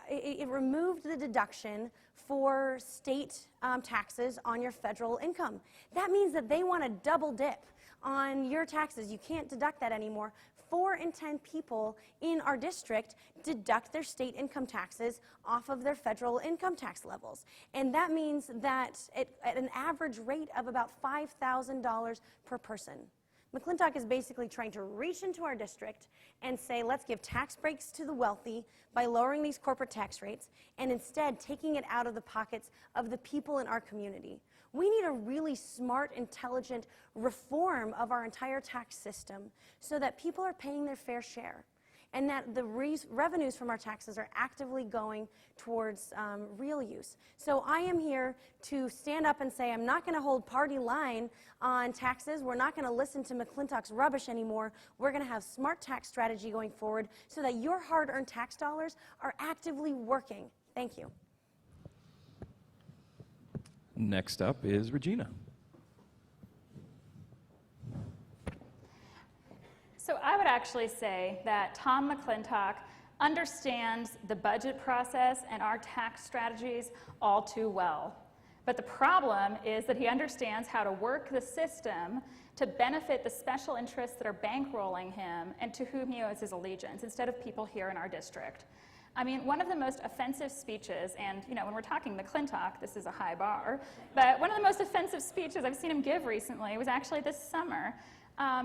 it removed the deduction for state taxes on your federal income. That means that they want to double dip on your taxes. You can't deduct that anymore. 4 in 10 people in our district deduct their state income taxes off of their federal income tax levels. And that means that at an average rate of about $5,000 per person. McClintock is basically trying to reach into our district and say, let's give tax breaks to the wealthy by lowering these corporate tax rates and instead taking it out of the pockets of the people in our community. We need a really smart, intelligent reform of our entire tax system so that people are paying their fair share and that the revenues from our taxes are actively going towards real use. So I am here to stand up and say I'm not going to hold party line on taxes. We're not going to listen to McClintock's rubbish anymore. We're going to have smart tax strategy going forward so that your hard-earned tax dollars are actively working. Thank you. Next up is Regina. So I would actually say that Tom McClintock understands the budget process and our tax strategies all too well. But the problem is that he understands how to work the system to benefit the special interests that are bankrolling him and to whom he owes his allegiance, instead of people here in our district. I mean, one of the most offensive speeches, and you know, when we're talking McClintock, this is a high bar, but one of the most offensive speeches I've seen him give recently was actually this summer,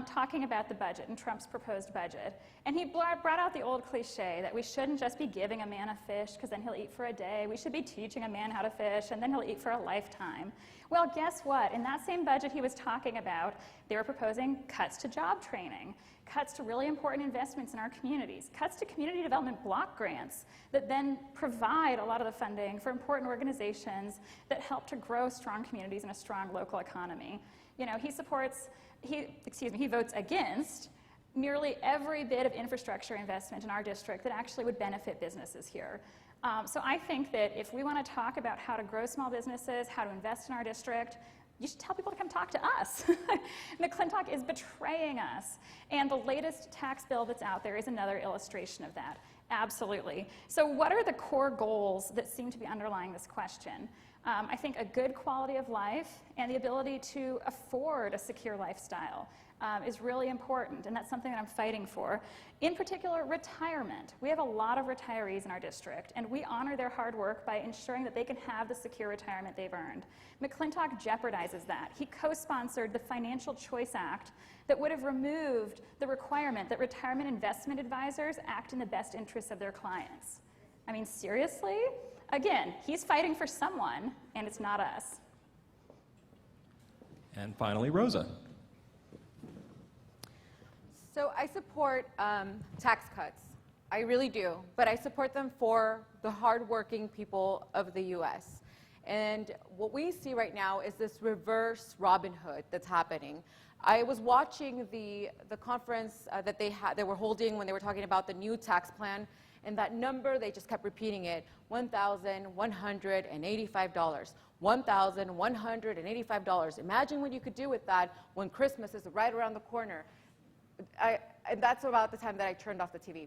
talking about the budget and Trump's proposed budget. And he brought out the old cliche that we shouldn't just be giving a man a fish because then he'll eat for a day. We should be teaching a man how to fish and then he'll eat for a lifetime. Well, guess what? In that same budget he was talking about, they were proposing cuts to job training, cuts to really important investments in our communities, cuts to community development block grants that then provide a lot of the funding for important organizations that help to grow strong communities and a strong local economy. You know, he votes against nearly every bit of infrastructure investment in our district that actually would benefit businesses here. So I think that if we want to talk about how to grow small businesses, how to invest in our district, you should tell people to come talk to us. McClintock is betraying us. And the latest tax bill that's out there is another illustration of that. Absolutely. So what are the core goals that seem to be underlying this question? I think a good quality of life and the ability to afford a secure lifestyle is really important, and that's something that I'm fighting for. In particular, retirement. We have a lot of retirees in our district, and we honor their hard work by ensuring that they can have the secure retirement they've earned. McClintock jeopardizes that. He co-sponsored the Financial Choice Act that would have removed the requirement that retirement investment advisors act in the best interests of their clients. I mean, seriously? Again, he's fighting for someone, and it's not us. And finally, Roza. So I support tax cuts. I really do. But I support them for the hardworking people of the U.S. And what we see right now is this reverse Robin Hood that's happening. I was watching the conference that they were holding when they were talking about the new tax plan, and that number, they just kept repeating it, $1,185. $1,185. Imagine what you could do with that when Christmas is right around the corner. And that's about the time that I turned off the TV.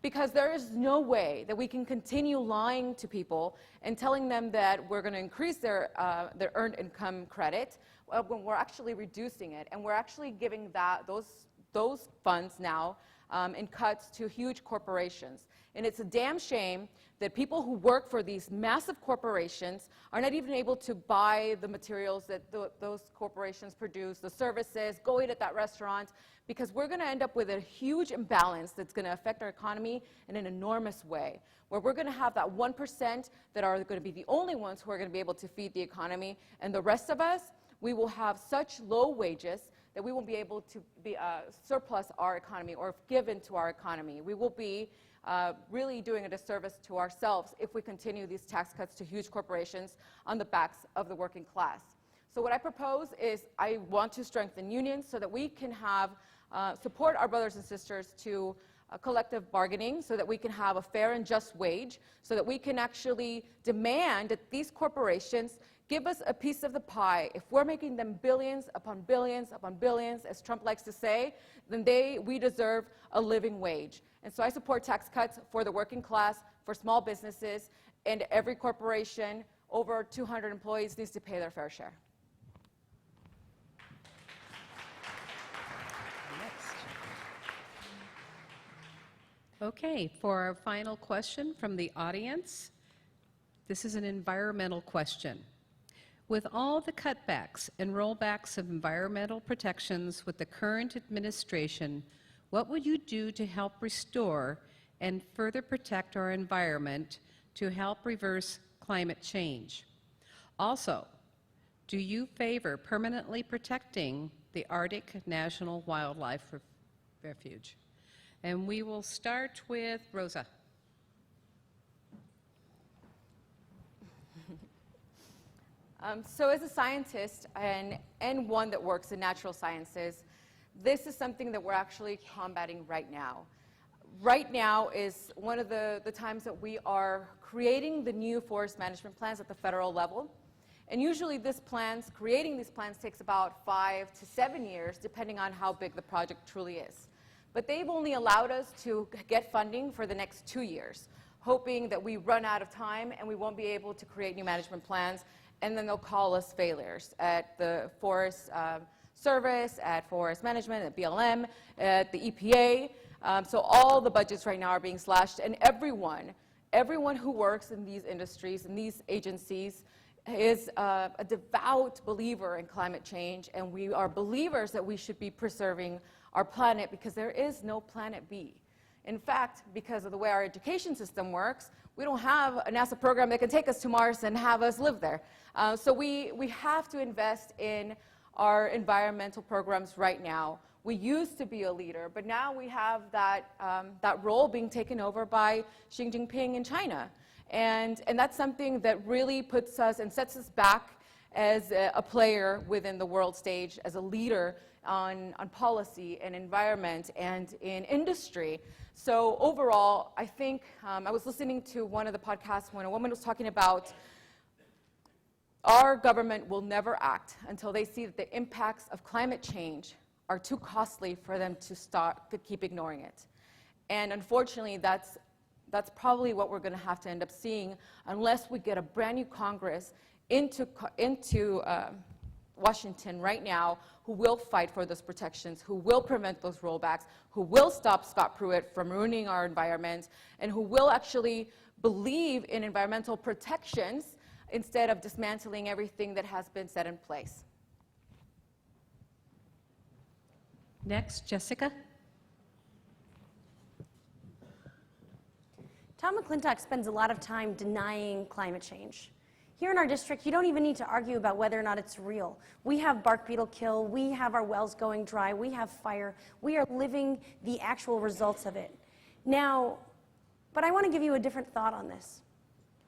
Because there is no way that we can continue lying to people and telling them that we're going to increase their earned income credit when we're actually reducing it. And we're actually giving those funds now in cuts to huge corporations. And it's a damn shame that people who work for these massive corporations are not even able to buy the materials that those corporations produce, the services, go eat at that restaurant, because we're going to end up with a huge imbalance that's going to affect our economy in an enormous way, where we're going to have that 1% that are going to be the only ones who are going to be able to feed the economy, and the rest of us, we will have such low wages that we won't be able to surplus our economy or give into our economy. We will be really doing a disservice to ourselves if we continue these tax cuts to huge corporations on the backs of the working class. So what I propose is I want to strengthen unions so that we can have support our brothers and sisters to collective bargaining, so that we can have a fair and just wage, so that we can actually demand that these corporations give us a piece of the pie. If we're making them billions upon billions upon billions, as Trump likes to say, then we deserve a living wage. And so I support tax cuts for the working class, for small businesses, and every corporation over 200 employees needs to pay their fair share. Okay, for our final question from the audience, this is an environmental question. With all the cutbacks and rollbacks of environmental protections with the current administration, what would you do to help restore and further protect our environment to help reverse climate change? Also, do you favor permanently protecting the Arctic National Wildlife Refuge? And we will start with Roza. So as a scientist and one that works in natural sciences, this is something that we're actually combating right now. Right now is one of the times that we are creating the new forest management plans at the federal level. And usually creating these plans takes about 5 to 7 years, depending on how big the project truly is. But they've only allowed us to get funding for the next 2 years, hoping that we run out of time and we won't be able to create new management plans, and then they'll call us failures at the Forest Service, at Forest Management, at BLM, at the EPA. So all the budgets right now are being slashed, and everyone who works in these industries, in these agencies, is a devout believer in climate change, and we are believers that we should be preserving our planet because there is no planet B. In fact, because of the way our education system works, we don't have a NASA program that can take us to Mars and have us live there. So we have to invest in our environmental programs right now. We used to be a leader, but now we have that role being taken over by Xi Jinping in China. And that's something that really puts us and sets us back as a player within the world stage, as a leader on policy and environment and in industry. So overall, I think I was listening to one of the podcasts when a woman was talking about our government will never act until they see that the impacts of climate change are too costly for them to keep ignoring it. And unfortunately, that's probably what we're going to have to end up seeing unless we get a brand new Congress into Washington right now who will fight for those protections, who will prevent those rollbacks, who will stop Scott Pruitt from ruining our environment, and who will actually believe in environmental protections instead of dismantling everything that has been set in place. Next, Jessica. Tom McClintock spends a lot of time denying climate change. Here in our district, you don't even need to argue about whether or not it's real. We have bark beetle kill, we have our wells going dry, we have fire. We are living the actual results of it. Now, but I want to give you a different thought on this.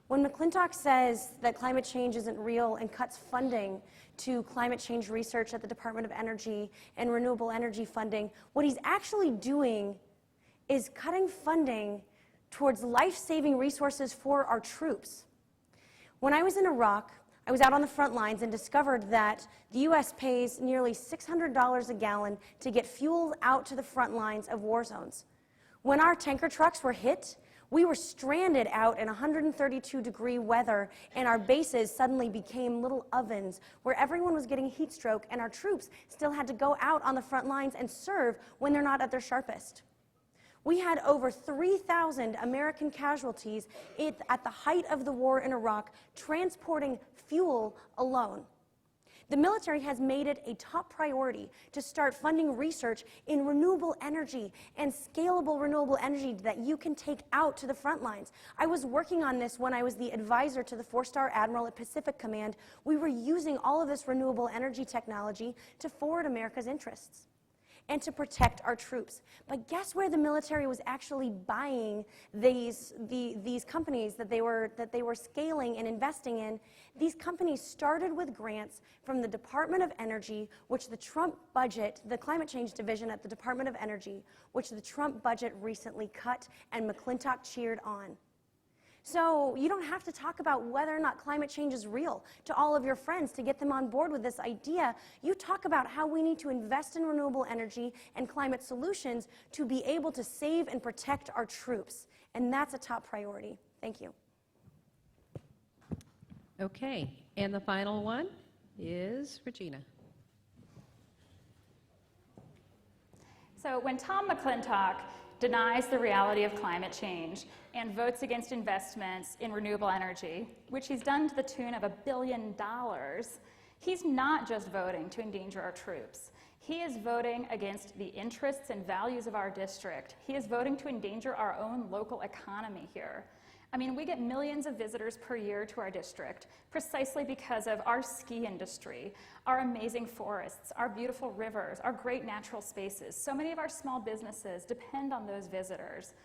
When McClintock says that climate change isn't real and cuts funding to climate change research at the Department of Energy and renewable energy funding, what he's actually doing is cutting funding towards life-saving resources for our troops. When I was in Iraq, I was out on the front lines and discovered that the U.S. pays nearly $600 a gallon to get fuel out to the front lines of war zones. When our tanker trucks were hit, we were stranded out in 132-degree weather, and our bases suddenly became little ovens where everyone was getting heat stroke, and our troops still had to go out on the front lines and serve when they're not at their sharpest. We had over 3,000 American casualties at the height of the war in Iraq, transporting fuel alone. The military has made it a top priority to start funding research in renewable energy and scalable renewable energy that you can take out to the front lines. I was working on this when I was the advisor to the 4-star admiral at Pacific Command. We were using all of this renewable energy technology to forward America's interests and to protect our troops. But guess where the military was actually buying these companies that they were scaling and investing in? These companies started with grants from the Department of Energy, which the Trump budget, the climate change division at the Department of Energy, which the Trump budget recently cut and McClintock cheered on. So you don't have to talk about whether or not climate change is real to all of your friends to get them on board with this idea. You talk about how we need to invest in renewable energy and climate solutions to be able to save and protect our troops. And that's a top priority. Thank you. Okay, and the final one is Regina. So when Tom McClintock denies the reality of climate change and votes against investments in renewable energy, which he's done to the tune of $1 billion, he's not just voting to endanger our troops. He is voting against the interests and values of our district. He is voting to endanger our own local economy here. I mean, we get millions of visitors per year to our district precisely because of our ski industry, our amazing forests, our beautiful rivers, our great natural spaces. So many of our small businesses depend on those visitors.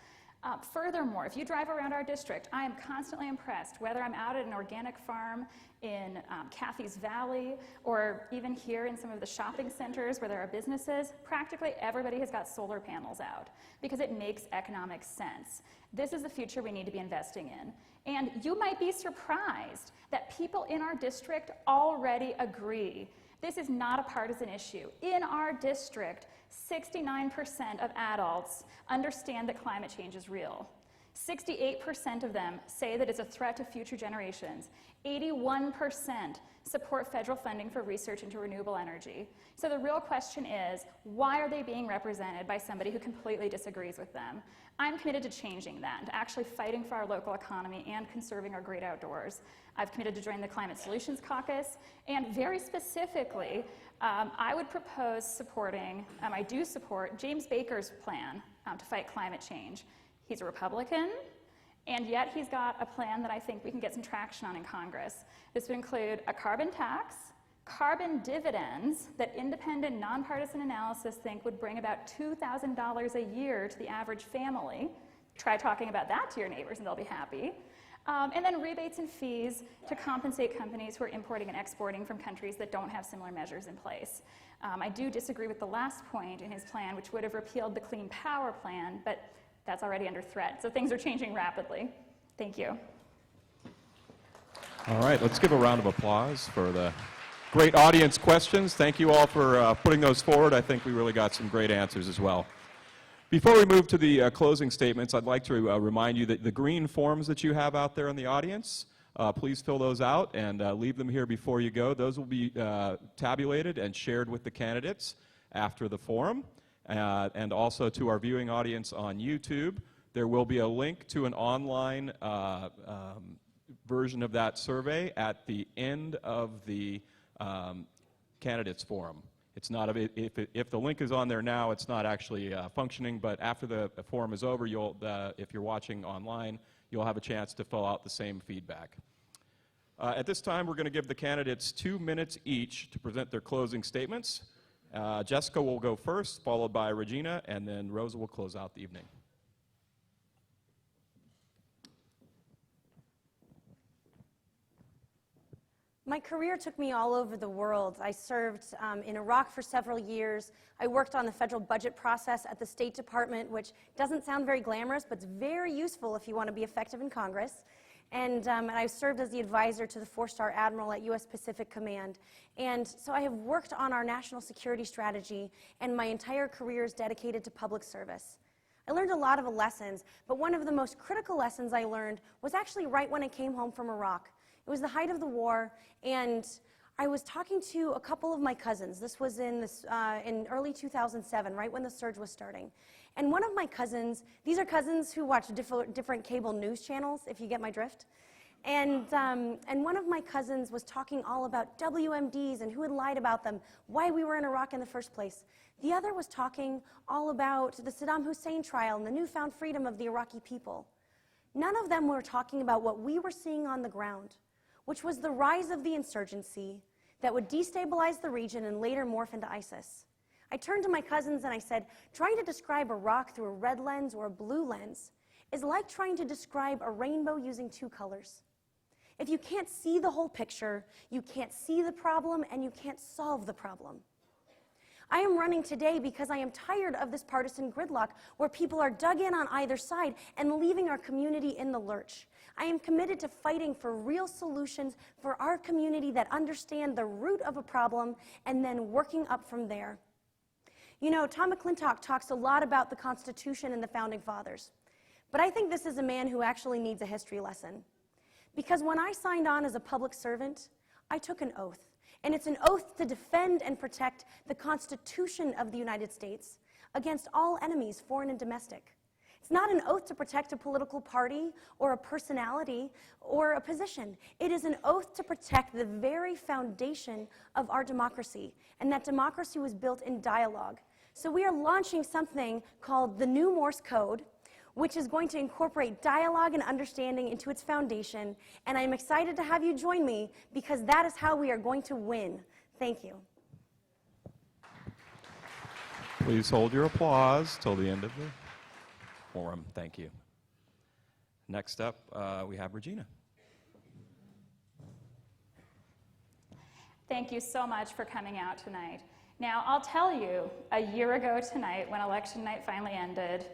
Furthermore, if you drive around our district, I am constantly impressed, whether I'm out at an organic farm in Cathy's Valley or even here in some of the shopping centers where there are businesses, practically everybody has got solar panels out because it makes economic sense. This is the future we need to be investing in. And you might be surprised that people in our district already agree. This is not a partisan issue. In our district, 69% of adults understand that climate change is real. 68% of them say that it's a threat to future generations. 81% support federal funding for research into renewable energy. So the real question is, why are they being represented by somebody who completely disagrees with them? I'm committed to changing that, to actually fighting for our local economy and conserving our great outdoors. I've committed to join the Climate Solutions Caucus, and very specifically, I would propose supporting, I do support James Baker's plan to fight climate change. He's a Republican, and yet he's got a plan that I think we can get some traction on in Congress. This would include a carbon tax, carbon dividends that independent, nonpartisan analysis think would bring about $2,000 a year to the average family. Try talking about that to your neighbors and they'll be happy. And then rebates and fees to compensate companies who are importing and exporting from countries that don't have similar measures in place. I do disagree with the last point in his plan, which would have repealed the Clean Power Plan, but that's already under threat. So things are changing rapidly. Thank you. All right, let's give a round of applause for the great audience questions. Thank you all for putting those forward. I think we really got some great answers as well. Before we move to the closing statements, I'd like to remind you that the green forms that you have out there in the audience, please fill those out and leave them here before you go. Those will be tabulated and shared with the candidates after the forum. And also to our viewing audience on YouTube, there will be a link to an online version of that survey at the end of the candidates forum. It's not, if the link is on there now, it's not actually functioning, but after the forum is over, if you're watching online, you'll have a chance to fill out the same feedback. At this time, we're going to give the candidates 2 minutes each to present their closing statements. Jessica will go first, followed by Regina, and then Roza will close out the evening. My career took me all over the world. I served in Iraq for several years. I worked on the federal budget process at the State Department, which doesn't sound very glamorous, but it's very useful if you want to be effective in Congress. And I served as the advisor to the 4-star admiral at U.S. Pacific Command. And so I have worked on our national security strategy, and my entire career is dedicated to public service. I learned a lot of lessons, but one of the most critical lessons I learned was actually right when I came home from Iraq. It was the height of the war, and I was talking to a couple of my cousins. This was in early 2007, right when the surge was starting. And one of my cousins, these are cousins who watch different cable news channels, if you get my drift. And one of my cousins was talking all about WMDs and who had lied about them, why we were in Iraq in the first place. The other was talking all about the Saddam Hussein trial and the newfound freedom of the Iraqi people. None of them were talking about what we were seeing on the ground, which was the rise of the insurgency that would destabilize the region and later morph into ISIS. I turned to my cousins and I said, trying to describe Iraq through a red lens or a blue lens is like trying to describe a rainbow using 2 colors. If you can't see the whole picture, you can't see the problem and you can't solve the problem. I am running today because I am tired of this partisan gridlock where people are dug in on either side and leaving our community in the lurch. I am committed to fighting for real solutions for our community that understand the root of a problem and then working up from there. You know, Tom McClintock talks a lot about the Constitution and the Founding Fathers, but I think this is a man who actually needs a history lesson. Because when I signed on as a public servant, I took an oath. And it's an oath to defend and protect the Constitution of the United States against all enemies, foreign and domestic. It's not an oath to protect a political party or a personality or a position. It is an oath to protect the very foundation of our democracy. And that democracy was built in dialogue. So we are launching something called the new Morse code, which is going to incorporate dialogue and understanding into its foundation. And I'm excited to have you join me because that is how we are going to win. Thank you. Please hold your applause till the end of the forum. Thank you. Next up, we have Regina. Thank you so much for coming out tonight. Now, I'll tell you, a year ago tonight, when election night finally ended,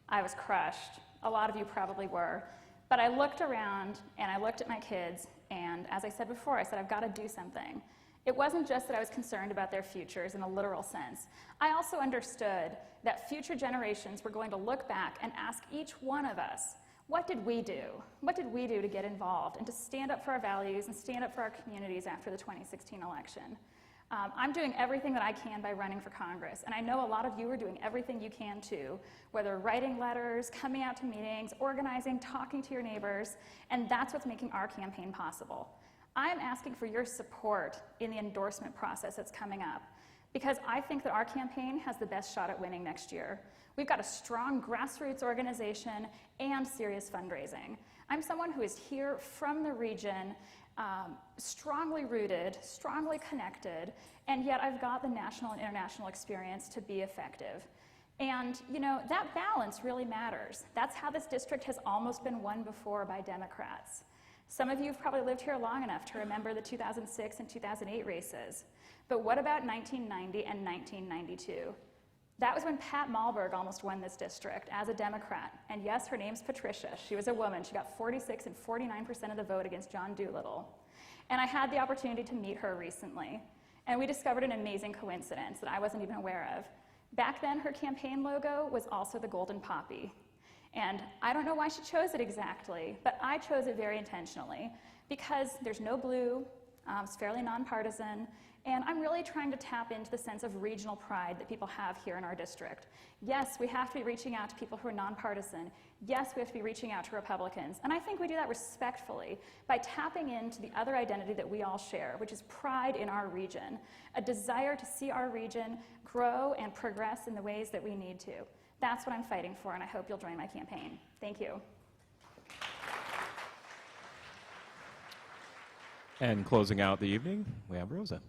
I was crushed. A lot of you probably were. But I looked around and I looked at my kids, and as I said before, I said, I've got to do something. It wasn't just that I was concerned about their futures in a literal sense. I also understood that future generations were going to look back and ask each one of us, what did we do? What did we do to get involved and to stand up for our values and stand up for our communities after the 2016 election? I'm doing everything that I can by running for Congress, and I know a lot of you are doing everything you can too, whether writing letters, coming out to meetings, organizing, talking to your neighbors, and that's what's making our campaign possible. I'm asking for your support in the endorsement process that's coming up, because I think that our campaign has the best shot at winning next year. We've got a strong grassroots organization and serious fundraising. I'm someone who is here from the region, strongly rooted, strongly connected, and yet I've got the national and international experience to be effective. And you know, that balance really matters. That's how this district has almost been won before by Democrats. Some of you have probably lived here long enough to remember the 2006 and 2008 races. But what about 1990 and 1992? That was when Pat Malberg almost won this district as a Democrat. And yes, her name's Patricia. She was a woman. She got 46 and 49% of the vote against John Doolittle. And I had the opportunity to meet her recently. And we discovered an amazing coincidence that I wasn't even aware of. Back then, her campaign logo was also the golden poppy. And I don't know why she chose it exactly, but I chose it very intentionally because there's no blue, it's fairly nonpartisan, and I'm really trying to tap into the sense of regional pride that people have here in our district. Yes, we have to be reaching out to people who are nonpartisan. Yes, we have to be reaching out to Republicans. And I think we do that respectfully by tapping into the other identity that we all share, which is pride in our region, a desire to see our region grow and progress in the ways that we need to. That's what I'm fighting for, and I hope you'll join my campaign. Thank you. And closing out the evening, we have Roza.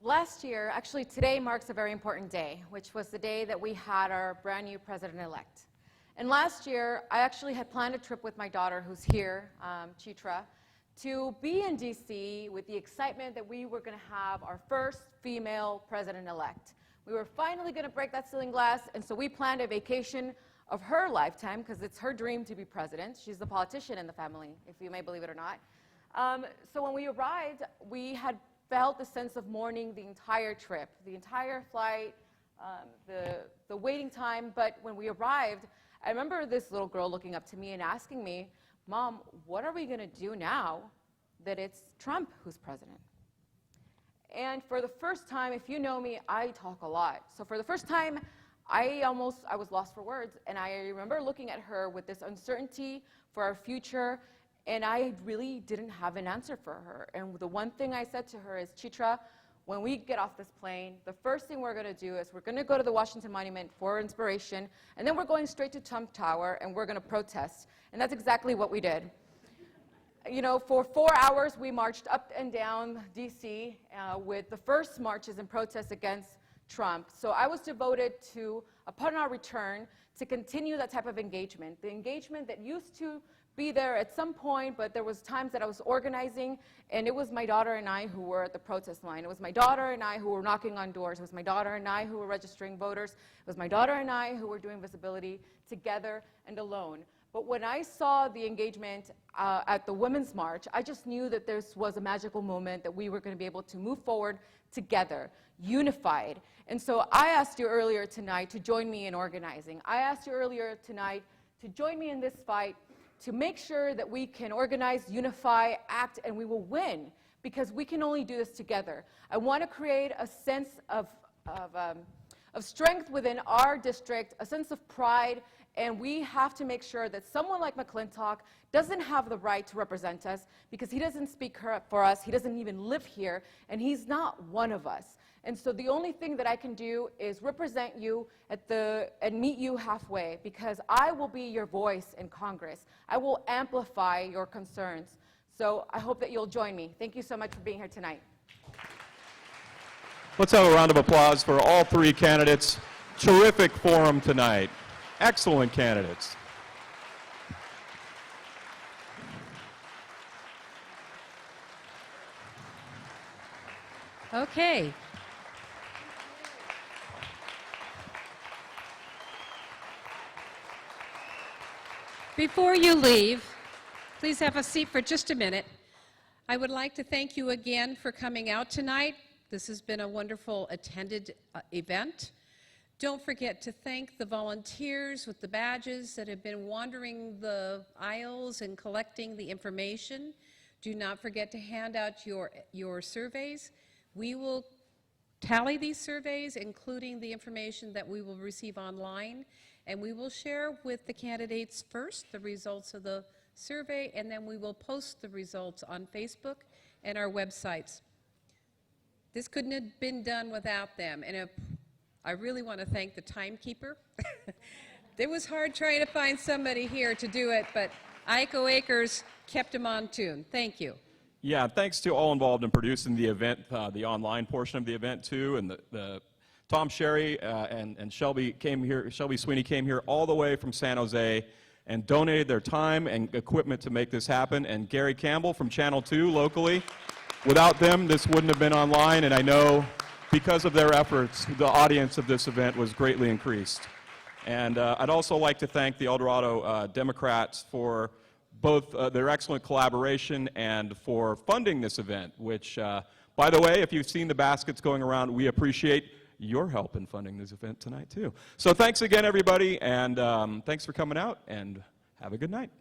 Last year, actually today marks a very important day, which was the day that we had our brand new president-elect. And last year, I actually had planned a trip with my daughter, who's here, Chitra, to be in DC with the excitement that we were going to have our first female president-elect. We were finally going to break that ceiling glass, and so we planned a vacation of her lifetime, because it's her dream to be president. She's the politician in the family, if you may believe it or not. So when we arrived, we had felt the sense of mourning the entire trip, the entire flight, the waiting time. But when we arrived, I remember this little girl looking up to me and asking me, "Mom, what are we going to do now that it's Trump who's president?" And for the first time, if you know me, I talk a lot. So for the first time, I was lost for words. And I remember looking at her with this uncertainty for our future, and I really didn't have an answer for her. And the one thing I said to her is, "Chitra, when we get off this plane, the first thing we're going to do is we're going to go to the Washington Monument for inspiration, and then we're going straight to Trump Tower, and we're going to protest." And that's exactly what we did. You know, for 4 hours, we marched up and down D.C. With the first marches and protests against Trump. So I was devoted to, upon our return, to continue that type of engagement, the engagement that used to be there at some point, but there was times that I was organizing, and it was my daughter and I who were at the protest line. It was my daughter and I who were knocking on doors. It was my daughter and I who were registering voters. It was my daughter and I who were doing visibility together and alone. But when I saw the engagement at the Women's March, I just knew that this was a magical moment, that we were going to be able to move forward together, unified. And so I asked you earlier tonight to join me in organizing. I asked you earlier tonight to join me in this fight, to make sure that we can organize, unify, act, and we will win, because we can only do this together. I want to create a sense of strength within our district, a sense of pride, and we have to make sure that someone like McClintock doesn't have the right to represent us, because he doesn't speak for us, he doesn't even live here, and he's not one of us. And so the only thing that I can do is represent you and meet you halfway, because I will be your voice in Congress. I will amplify your concerns. So I hope that you'll join me. Thank you so much for being here tonight. Let's have a round of applause for all three candidates. Terrific forum tonight. Excellent candidates. Okay. Before you leave, please have a seat for just a minute. I would like to thank you again for coming out tonight. This has been a wonderful attended event. Don't forget to thank the volunteers with the badges that have been wandering the aisles and collecting the information. Do not forget to hand out your surveys. We will tally these surveys, including the information that we will receive online, and we will share with the candidates first the results of the survey, and then we will post the results on Facebook and our websites. This couldn't have been done without them, and I really want to thank the timekeeper. It was hard trying to find somebody here to do it, but Iko Akers kept him on tune. Thank you. Yeah, thanks to all involved in producing the event, the online portion of the event too, and the Tom Sherry and Shelby Sweeney came here all the way from San Jose and donated their time and equipment to make this happen, and Gary Campbell from Channel 2 locally. Without them, this wouldn't have been online, and I know because of their efforts, the audience of this event was greatly increased. And I'd also like to thank the El Dorado Democrats for both their excellent collaboration and for funding this event, which, by the way, if you've seen the baskets going around, we appreciate your help in funding this event tonight, too. So thanks again, everybody, and thanks for coming out, and have a good night.